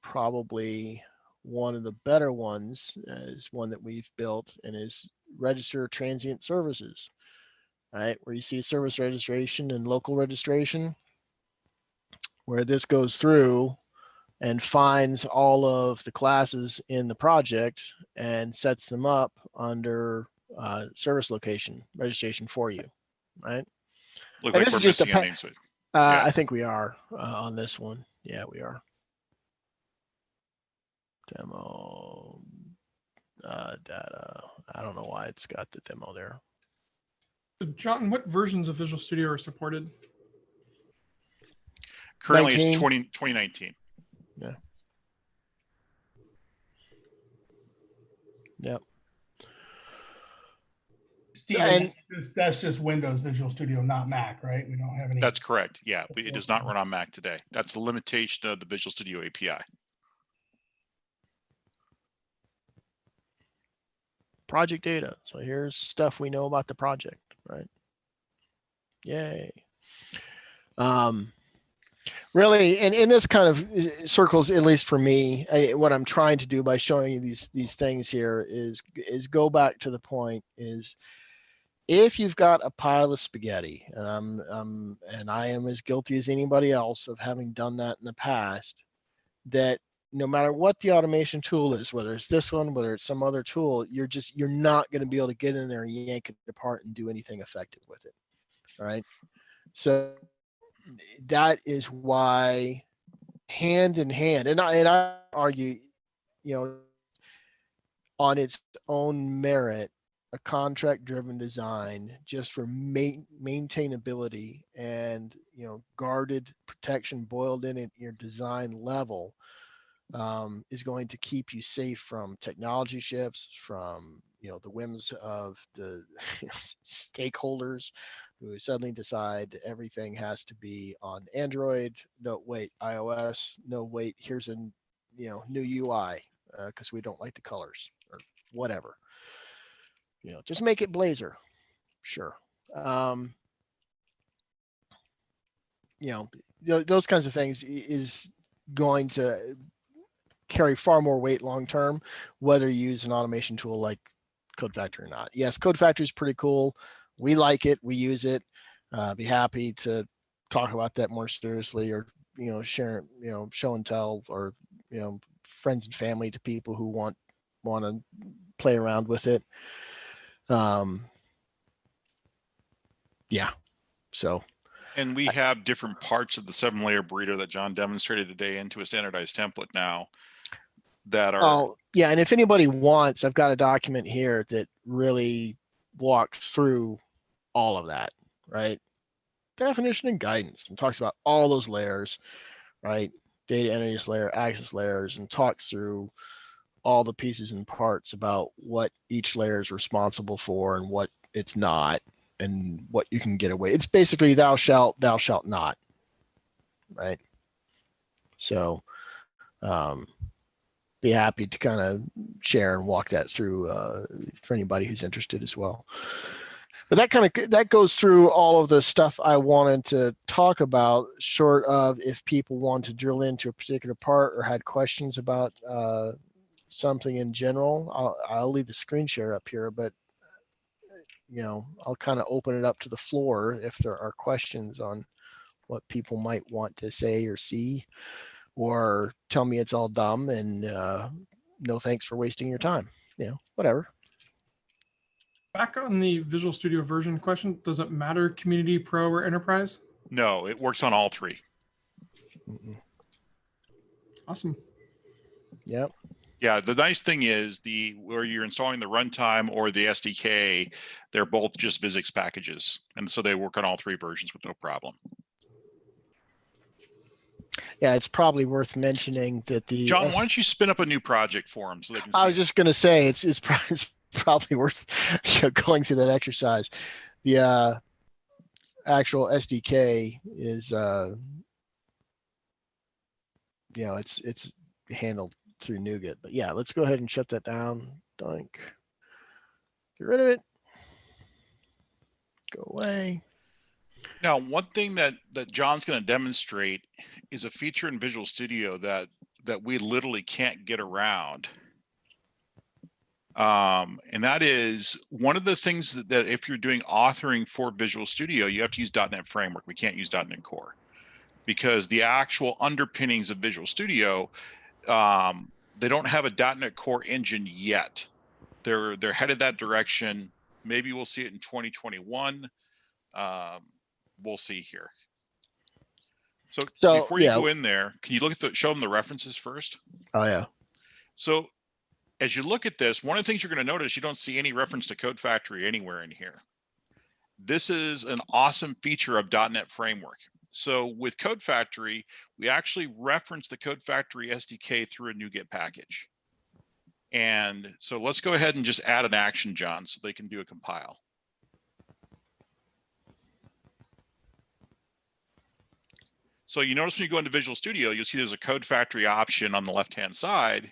A: Probably one of the better ones is one that we've built and is register transient services, right? Where you see service registration and local registration, where this goes through and finds all of the classes in the project and sets them up under service location registration for you, right?
B: Look
A: And
B: like
A: this
B: we're
A: is just a
B: missing a namespace.
A: I think we are on this one. Yeah, we are. Demo data. I don't know why it's got the demo there.
C: So John, what versions of Visual Studio are supported?
B: Currently
A: 19.
B: it's 2019.
A: Yeah. Yep.
E: Steven, that's just Windows Visual Studio, not Mac, right? We don't have any.
B: That's correct. Yeah, it does not run on Mac today. That's the limitation of the Visual Studio API.
A: Project data. So here's stuff we know about the project, right? Yay. Really, and in this kind of circles, at least for me, what I'm trying to do by showing you these things here is go back to the point is, if you've got a pile of spaghetti, and I am as guilty as anybody else of having done that in the past, that no matter what the automation tool is, whether it's this one, whether it's some other tool, you're not going to be able to get in there and yank it apart and do anything effective with it. All right. So that is why hand in hand, and I argue, on its own merit, a contract driven design just for maintainability and guarded protection boiled in at your design level is going to keep you safe from technology shifts, from the whims of the stakeholders who suddenly decide everything has to be on Android. No, wait, iOS. No, wait, here's a new UI because we don't like the colors or whatever. Just make it Blazor. Sure. Those kinds of things is going to carry far more weight long term, whether you use an automation tool like CodeFactory or not. Yes, CodeFactory is pretty cool. We like it. We use it. Be happy to talk about that more seriously, or share, show and tell, or friends and family to people who want to play around with it. Yeah. So.
B: And we have different parts of the 7-layer burrito that John demonstrated today into a standardized template now that are.
A: Oh, yeah. And if anybody wants, I've got a document here that really walks through all of that, right? Definition and guidance, and talks about all those layers, right? Data entities layer, access layers, and talks through all the pieces and parts about what each layer is responsible for and what it's not, and what you can get away. It's basically thou shalt not, right? So be happy to kind of share and walk that through for anybody who's interested as well. But that goes through all of the stuff I wanted to talk about, short of if people want to drill into a particular part or had questions about something in general. I'll leave the screen share up here, but I'll kind of open it up to the floor if there are questions on what people might want to say or see, or tell me it's all dumb and no thanks for wasting your time. Whatever.
C: Back on the Visual Studio version question, does it matter Community, Pro, or Enterprise?
B: No, it works on all three.
A: Mm-mm.
C: Awesome.
A: Yep.
B: Yeah, the nice thing is where you're installing the runtime or the SDK, they're both just Vizix packages. And so they work on all three versions with no problem.
A: Yeah, it's probably worth mentioning that the
B: John, why don't you spin up a new project for them so they can see?
A: I was just going to say it's probably worth going through that exercise. The actual SDK is it's handled through NuGet. But yeah, let's go ahead and shut that down. Dunk. Get rid of it. Go away.
B: Now, one thing that John's going to demonstrate is a feature in Visual Studio that we literally can't get around. And that is one of the things that if you're doing authoring for Visual Studio, you have to use .NET Framework. We can't use .NET Core because the actual underpinnings of Visual Studio, they don't have a .NET Core engine yet. They're headed that direction. Maybe we'll see it in 2021. We'll see here. So before you go in there, can you look at show them the references first?
A: Oh yeah.
B: So as you look at this, one of the things you're going to notice, you don't see any reference to CodeFactory anywhere in here. This is an awesome feature of .NET Framework. So with CodeFactory, we actually reference the CodeFactory SDK through a NuGet package. And so let's go ahead and just add an action, John, so they can do a compile. So you notice when you go into Visual Studio, you'll see there's a CodeFactory option on the left-hand side.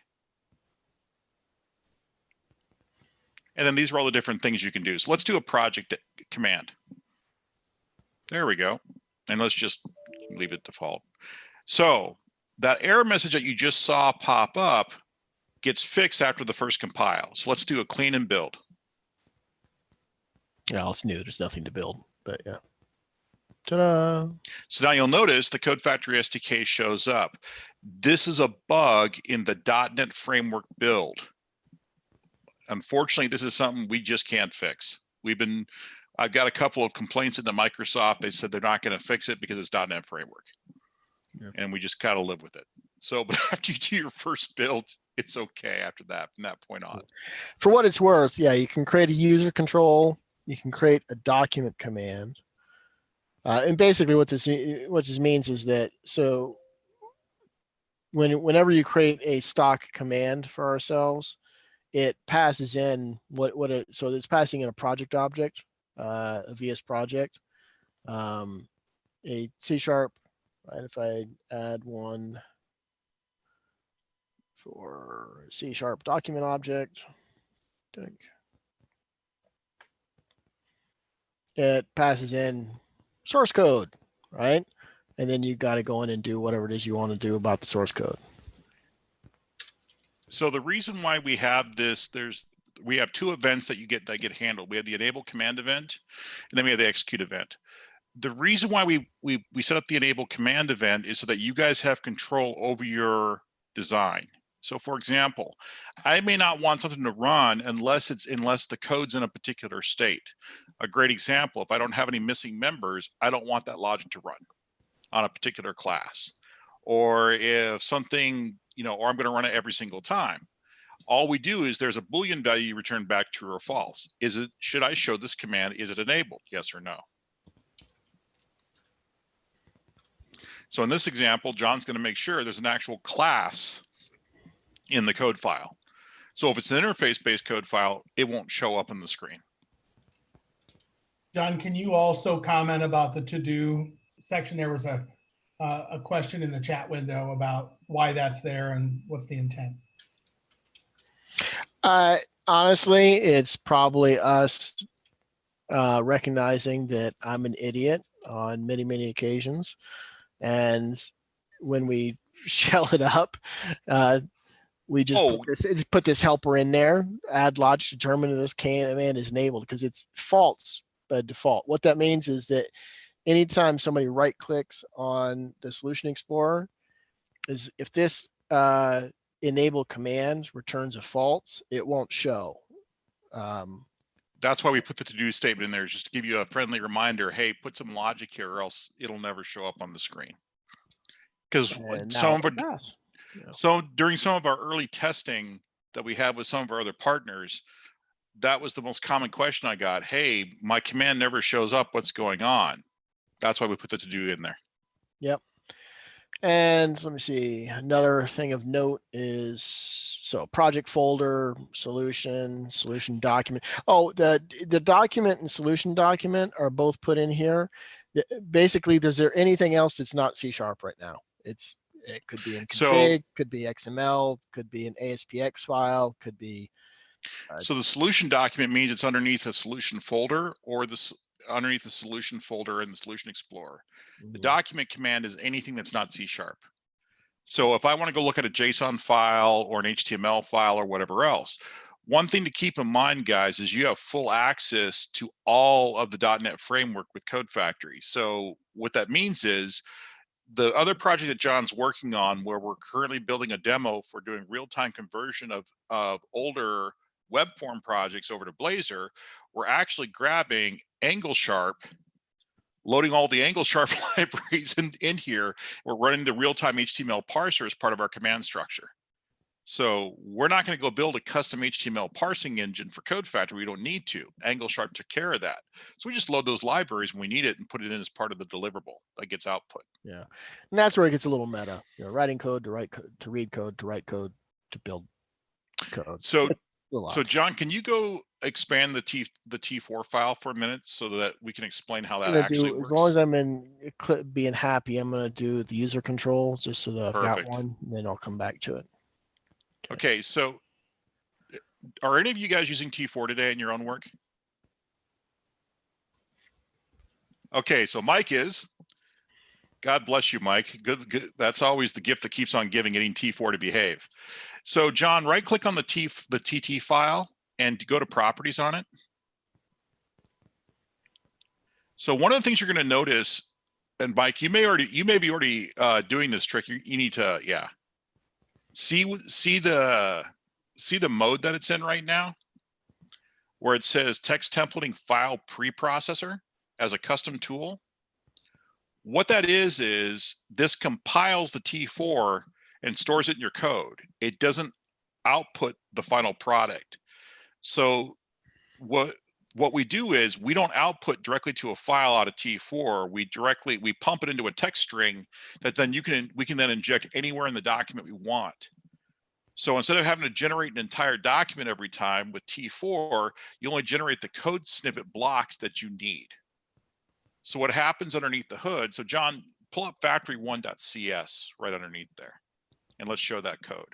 B: And then these are all the different things you can do. So let's do a project command. There we go. And let's just leave it default. So that error message that you just saw pop up gets fixed after the first compile. So let's do a clean and build.
A: Yeah, it's new. There's nothing to build, but yeah. Ta-da.
B: So now you'll notice the CodeFactory SDK shows up. This is a bug in the .NET Framework build. Unfortunately, this is something we just can't fix. I've got a couple of complaints into Microsoft. They said they're not going to fix it because it's .NET Framework. Yep. And we just got to live with it. So, but after you do your first build, it's okay after that, from that point on.
A: For what it's worth, yeah, you can create a user control. You can create a document command. And basically what this means is that, so whenever you create a stock command for ourselves, it passes in so it's passing in a project object, a VS project, a C#, and if I add one for C# document object, it passes in source code, right? And then you got to go in and do whatever it is you want to do about the source code.
B: So the reason why we have this, we have two events that get handled. We have the enable command event, and then we have the execute event. The reason why we set up the enable command event is so that you guys have control over your design. So for example, I may not want something to run unless the code's in a particular state. A great example, if I don't have any missing members, I don't want that logic to run on a particular class. Or if something, or I'm going to run it every single time. All we do is there's a Boolean value you return back true or false. Should I show this command? Is it enabled? Yes or no? So in this example, John's going to make sure there's an actual class in the code file. So if it's an interface-based code file, it won't show up on the screen.
E: John, can you also comment about the to-do section? There was a question in the chat window about why that's there and what's the intent.
A: Honestly, it's probably us recognizing that I'm an idiot on many, many occasions. And when we shell it up, we just put this helper in there, add logic determine this command is enabled because it's false by default. What that means is that anytime somebody right clicks on the Solution Explorer, is if this enable command returns a false, it won't show.
B: that's why we put the to-do statement in there, just to give you a friendly reminder. Hey, put some logic here, or else it'll never show up on the screen. Because so during some of our early testing that we had with some of our other partners, that was the most common question I got. Hey, my command never shows up. What's going on? That's why we put the to-do in there.
A: Yep. And let me see, another thing of note is, so project folder, solution document. Oh, the document and solution document are both put in here. Basically, is there anything else that's not C# right now? It could be in config, could be XML, could be an ASPX file, could be.
B: So the solution document means it's underneath a solution folder, or underneath the solution folder in the Solution Explorer. The document command is anything that's not C#. So if I want to go look at a JSON file or an HTML file or whatever else, one thing to keep in mind, guys, is you have full access to all of the .NET framework with CodeFactory. So what that means is the other project that John's working on, where we're currently building a demo for doing real-time conversion of older web form projects over to Blazor, we're actually grabbing AngleSharp, loading all the AngleSharp libraries in here. We're running the real-time HTML parser as part of our command structure. So we're not going to go build a custom HTML parsing engine for CodeFactory. We don't need to. AngleSharp took care of that. So we just load those libraries when we need it and put it in as part of the deliverable that gets output.
A: Yeah, and that's where it gets a little meta. You know, writing code to write code, to read code, to write code, to build code.
B: So John, can you go expand the T4 file for a minute so that we can explain how that actually works?
A: As long as I'm in being happy, I'm going to do the user control just so that I've got one, and then I'll come back to it.
B: Okay, so are any of you guys using T4 today in your own work? Okay, so Mike is. God bless you, Mike. Good. That's always the gift that keeps on giving, getting T4 to behave. So John, right click on the TT file and go to properties on it. So one of the things you're going to notice, and Mike, you may be already doing this trick. You need to, see the mode that it's in right now, where it says text templating file preprocessor as a custom tool. What that is this compiles the T4 and stores it in your code. It doesn't output the final product. So what we do is we don't output directly to a file out of T4. We pump it into a text string that then we can then inject anywhere in the document we want. So instead of having to generate an entire document every time with T4, you only generate the code snippet blocks that you need. So what happens underneath the hood? So John, pull up factory1.cs right underneath there, and let's show that code.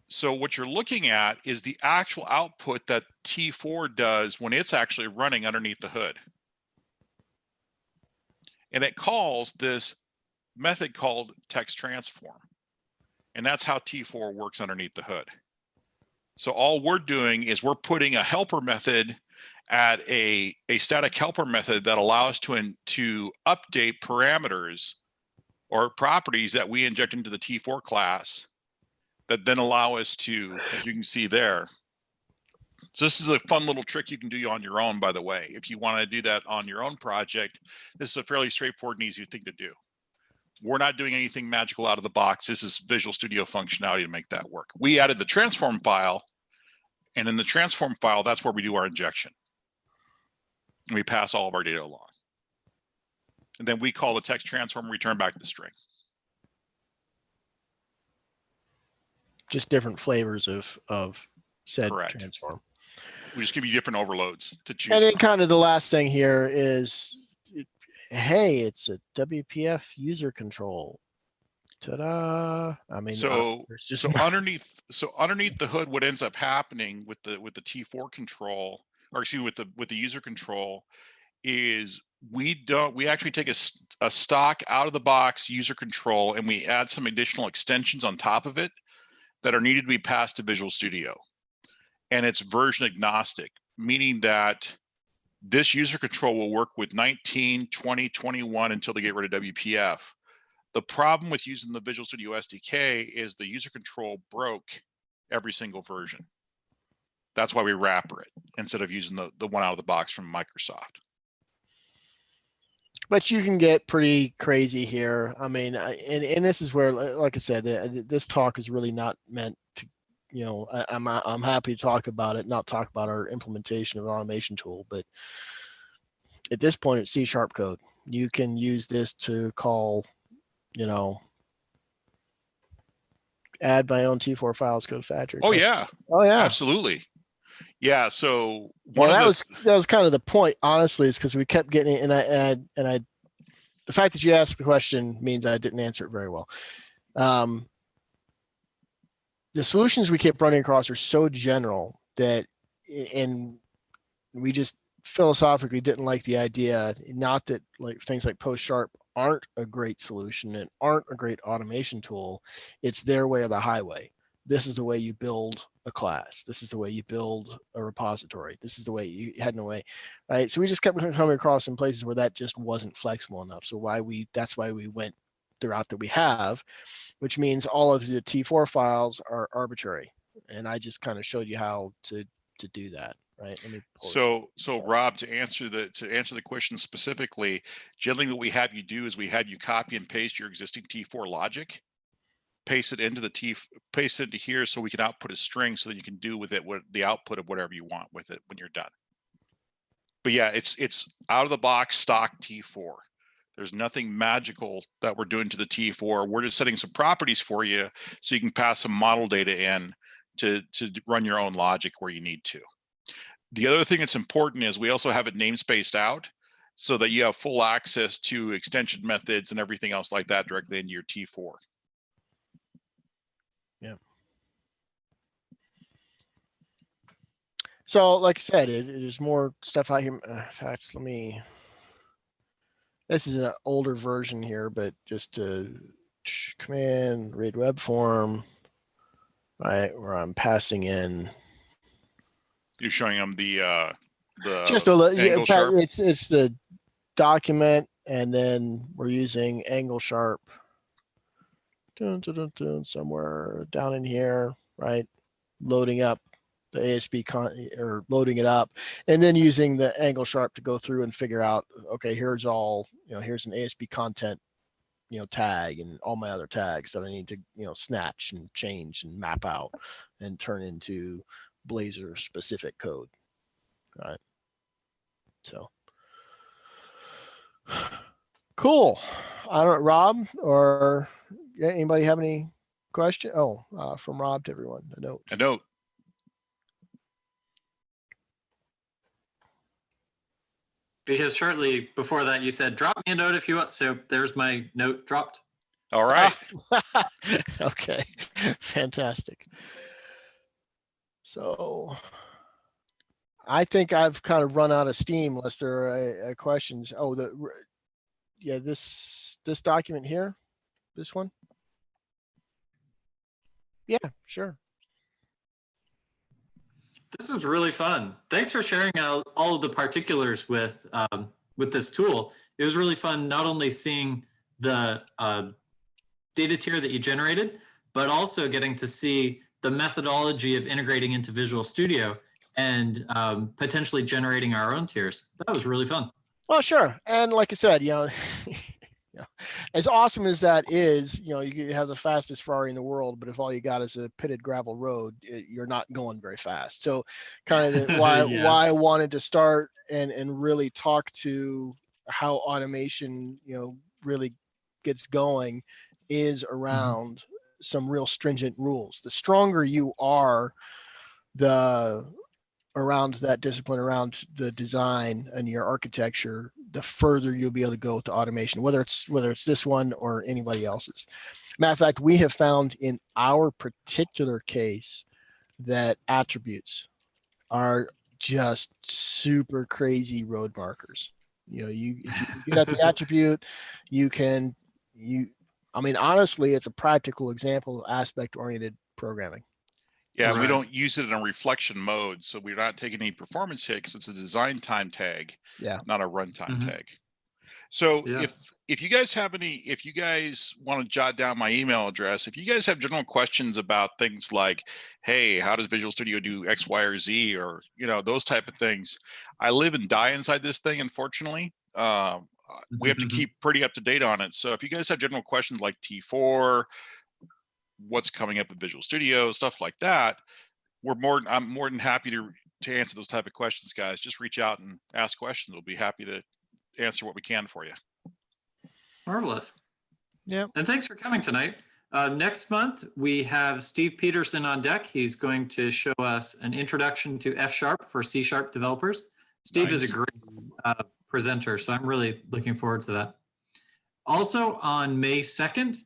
B: So what you're looking at is the actual output that T4 does when it's actually running underneath the hood. And it calls this method called text transform. And that's how T4 works underneath the hood. So all we're doing is we're putting a helper method at a static helper method that allows to update parameters or properties that we inject into the T4 class that then allow us to, as you can see there. So this is a fun little trick you can do on your own, by the way. If you want to do that on your own project, this is a fairly straightforward and easy thing to do. We're not doing anything magical out of the box. This is Visual Studio functionality to make that work. We added the transform file, and in the transform file, that's where we do our injection. And we pass all of our data along. And then we call the text transform, return back the string.
A: Just different flavors of said
B: Correct.
A: transform.
B: We just give you different overloads to choose.
A: And then kind of the last thing here is, hey, it's a WPF user control. Ta-da! I mean,
B: so underneath the hood, what ends up happening with the T4 control, or excuse me, with the user control, is we actually take a stock out of the box user control and we add some additional extensions on top of it that are needed to be passed to Visual Studio. And it's version agnostic, meaning that this user control will work with 19, 20, 21 until they get rid of WPF. The problem with using the Visual Studio SDK is the user control broke every single version. That's why we wrapper it instead of using the one out of the box from Microsoft.
A: But you can get pretty crazy here. I mean, and this is where, like I said, this talk is really not meant to, you know, I'm happy to talk about it, not talk about our implementation of an automation tool, but at this point it's C# code. You can use this to call, you know, add my own T4 files, CodeFactory.
B: Oh yeah.
A: Oh yeah.
B: Absolutely. Yeah. So
A: that was kind of the point, honestly, is because we kept getting it, and I the fact that you asked the question means I didn't answer it very well. The solutions we kept running across are so general that, and we just philosophically didn't like the idea, not that like things like Post# aren't a great solution and aren't a great automation tool. It's their way or the highway. This is the way you build a class. This is the way you build a repository. This is the way you had no way, right? So we just kept coming across in places where that just wasn't flexible enough. So that's why we went the route that we have, which means all of the T4 files are arbitrary. And I just kind of showed you how to do that, right? Let me
B: so Rob, to answer the question specifically, generally what we have you do is we have you copy and paste your existing T4 logic, paste it into paste it into here so we can output a string so that you can do with it what the output of whatever you want with it when you're done. But yeah, it's out of the box stock T4. There's nothing magical that we're doing to the T4. We're just setting some properties for you so you can pass some model data in to run your own logic where you need to. The other thing that's important is we also have it namespaced out so that you have full access to extension methods and everything else like that directly into your T4.
A: Yeah. So like I said, there's more stuff out here. In fact, this is an older version here, but just to command read web form, right, where I'm passing in.
B: You're showing them the
A: just a little.
B: angle sharp.
A: It's the document, and then we're using angle sharp. Somewhere down in here, right? Loading up the ASP or loading it up, and then using the angle sharp to go through and figure out, okay, here's all, you know, here's an ASP content, you know, tag and all my other tags that I need to, you know, snatch and change and map out and turn into Blazor specific code. All right. So cool. I don't, Rob or anybody have any question? Oh, from Rob to everyone, a note.
B: A note.
D: Because shortly before that, you said, drop me a note if you want. So there's my note dropped.
B: All right.
A: Okay, fantastic. So I think I've kind of run out of steam unless there are questions. Oh, yeah, this document here, this one. Yeah, sure.
D: This was really fun. Thanks for sharing all of the particulars with this tool. It was really fun not only seeing the data tier that you generated, but also getting to see the methodology of integrating into Visual Studio and potentially generating our own tiers. That was really fun.
A: Well, sure. And like I said, you know, as awesome as that is, you know, you have the fastest Ferrari in the world, but if all you got is a pitted gravel road, you're not going very fast. So kind of why I wanted to start and really talk to how automation, you know, really gets going is around some real stringent rules. The stronger you are, around that discipline, around the design and your architecture, the further you'll be able to go with the automation, whether it's this one or anybody else's. Matter of fact, we have found in our particular case that attributes are just super crazy road markers. You know, if you get at the attribute, I mean, honestly, it's a practical example of aspect-oriented programming.
B: Yeah,
D: Right.
B: we don't use it in a reflection mode, so we're not taking any performance hit because it's a design time tag,
A: Yeah,
B: not a runtime tag. So
D: Yeah.
B: if you guys have if you guys want to jot down my email address, if you guys have general questions about things like, hey, how does Visual Studio do X, Y, or Z, or those type of things, I live and die inside this thing, unfortunately. We have to keep pretty up to date on it. So if you guys have general questions like T4, what's coming up with Visual Studio, stuff like that, I'm more than happy to answer those type of questions, guys. Just reach out and ask questions. We'll be happy to answer what we can for you.
D: Marvelous.
A: Yeah.
D: And thanks for coming tonight. Next month, we have Steve Peterson on deck. He's going to show us an introduction to F# for C# developers. Steve is a great presenter, so I'm really looking forward to that. Also on May 2nd,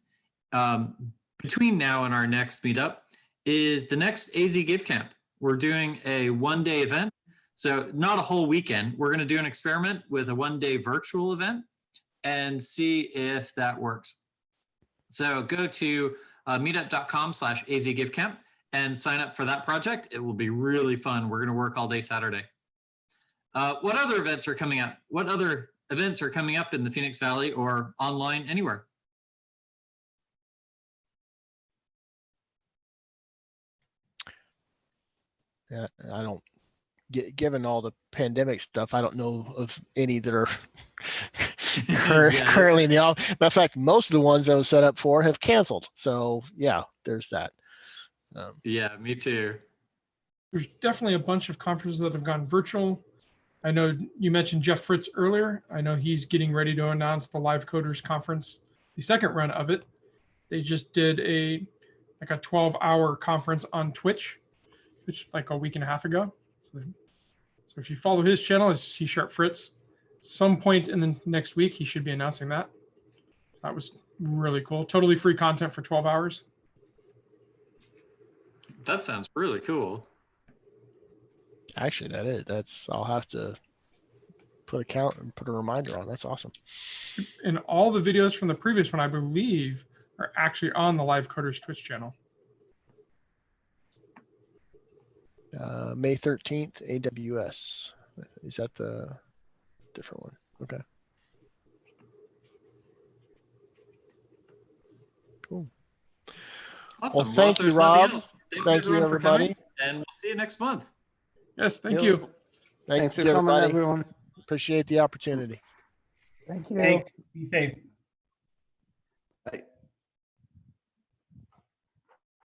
D: between now and our next meetup, is the next AZ Give Camp. We're doing a one-day event. So not a whole weekend. We're going to do an experiment with a one-day virtual event and see if that works. So go to meetup.com/azgivecamp and sign up for that project. It will be really fun. We're going to work all day Saturday. What other events are coming up? What other events are coming up in the Phoenix Valley or online anywhere?
A: Yeah, I don't. Given all the pandemic stuff, I don't know of any that are currently in the office. Matter of fact, most of the ones I was set up for have canceled. So yeah, there's that.
D: Yeah, me too.
C: There's definitely a bunch of conferences that have gone virtual. I know you mentioned Jeff Fritz earlier. I know he's getting ready to announce the Live Coders Conference, the second run of it. They just did a 12-hour conference on Twitch, which like a week and a half ago. So if you follow his channel, it's C# Fritz. Some point in the next week, he should be announcing that. That was really cool. Totally free content for 12 hours.
D: That sounds really cool.
A: Actually, I'll have to put a count and put a reminder on. That's awesome.
C: And all the videos from the previous one, I believe, are actually on the Live Coders Twitch channel.
A: May 13th, AWS. Is that the different one? Okay. Cool.
D: Awesome.
A: Well, thank you, Rob.
D: Thanks
A: Thank you,
D: everyone for
A: everybody.
D: coming, and we'll see you next month.
C: Yes, thank you.
A: Thanks
F: for coming,
A: everybody.
F: everyone.
A: Appreciate the opportunity.
F: Thank you.
E: Thanks. Be safe.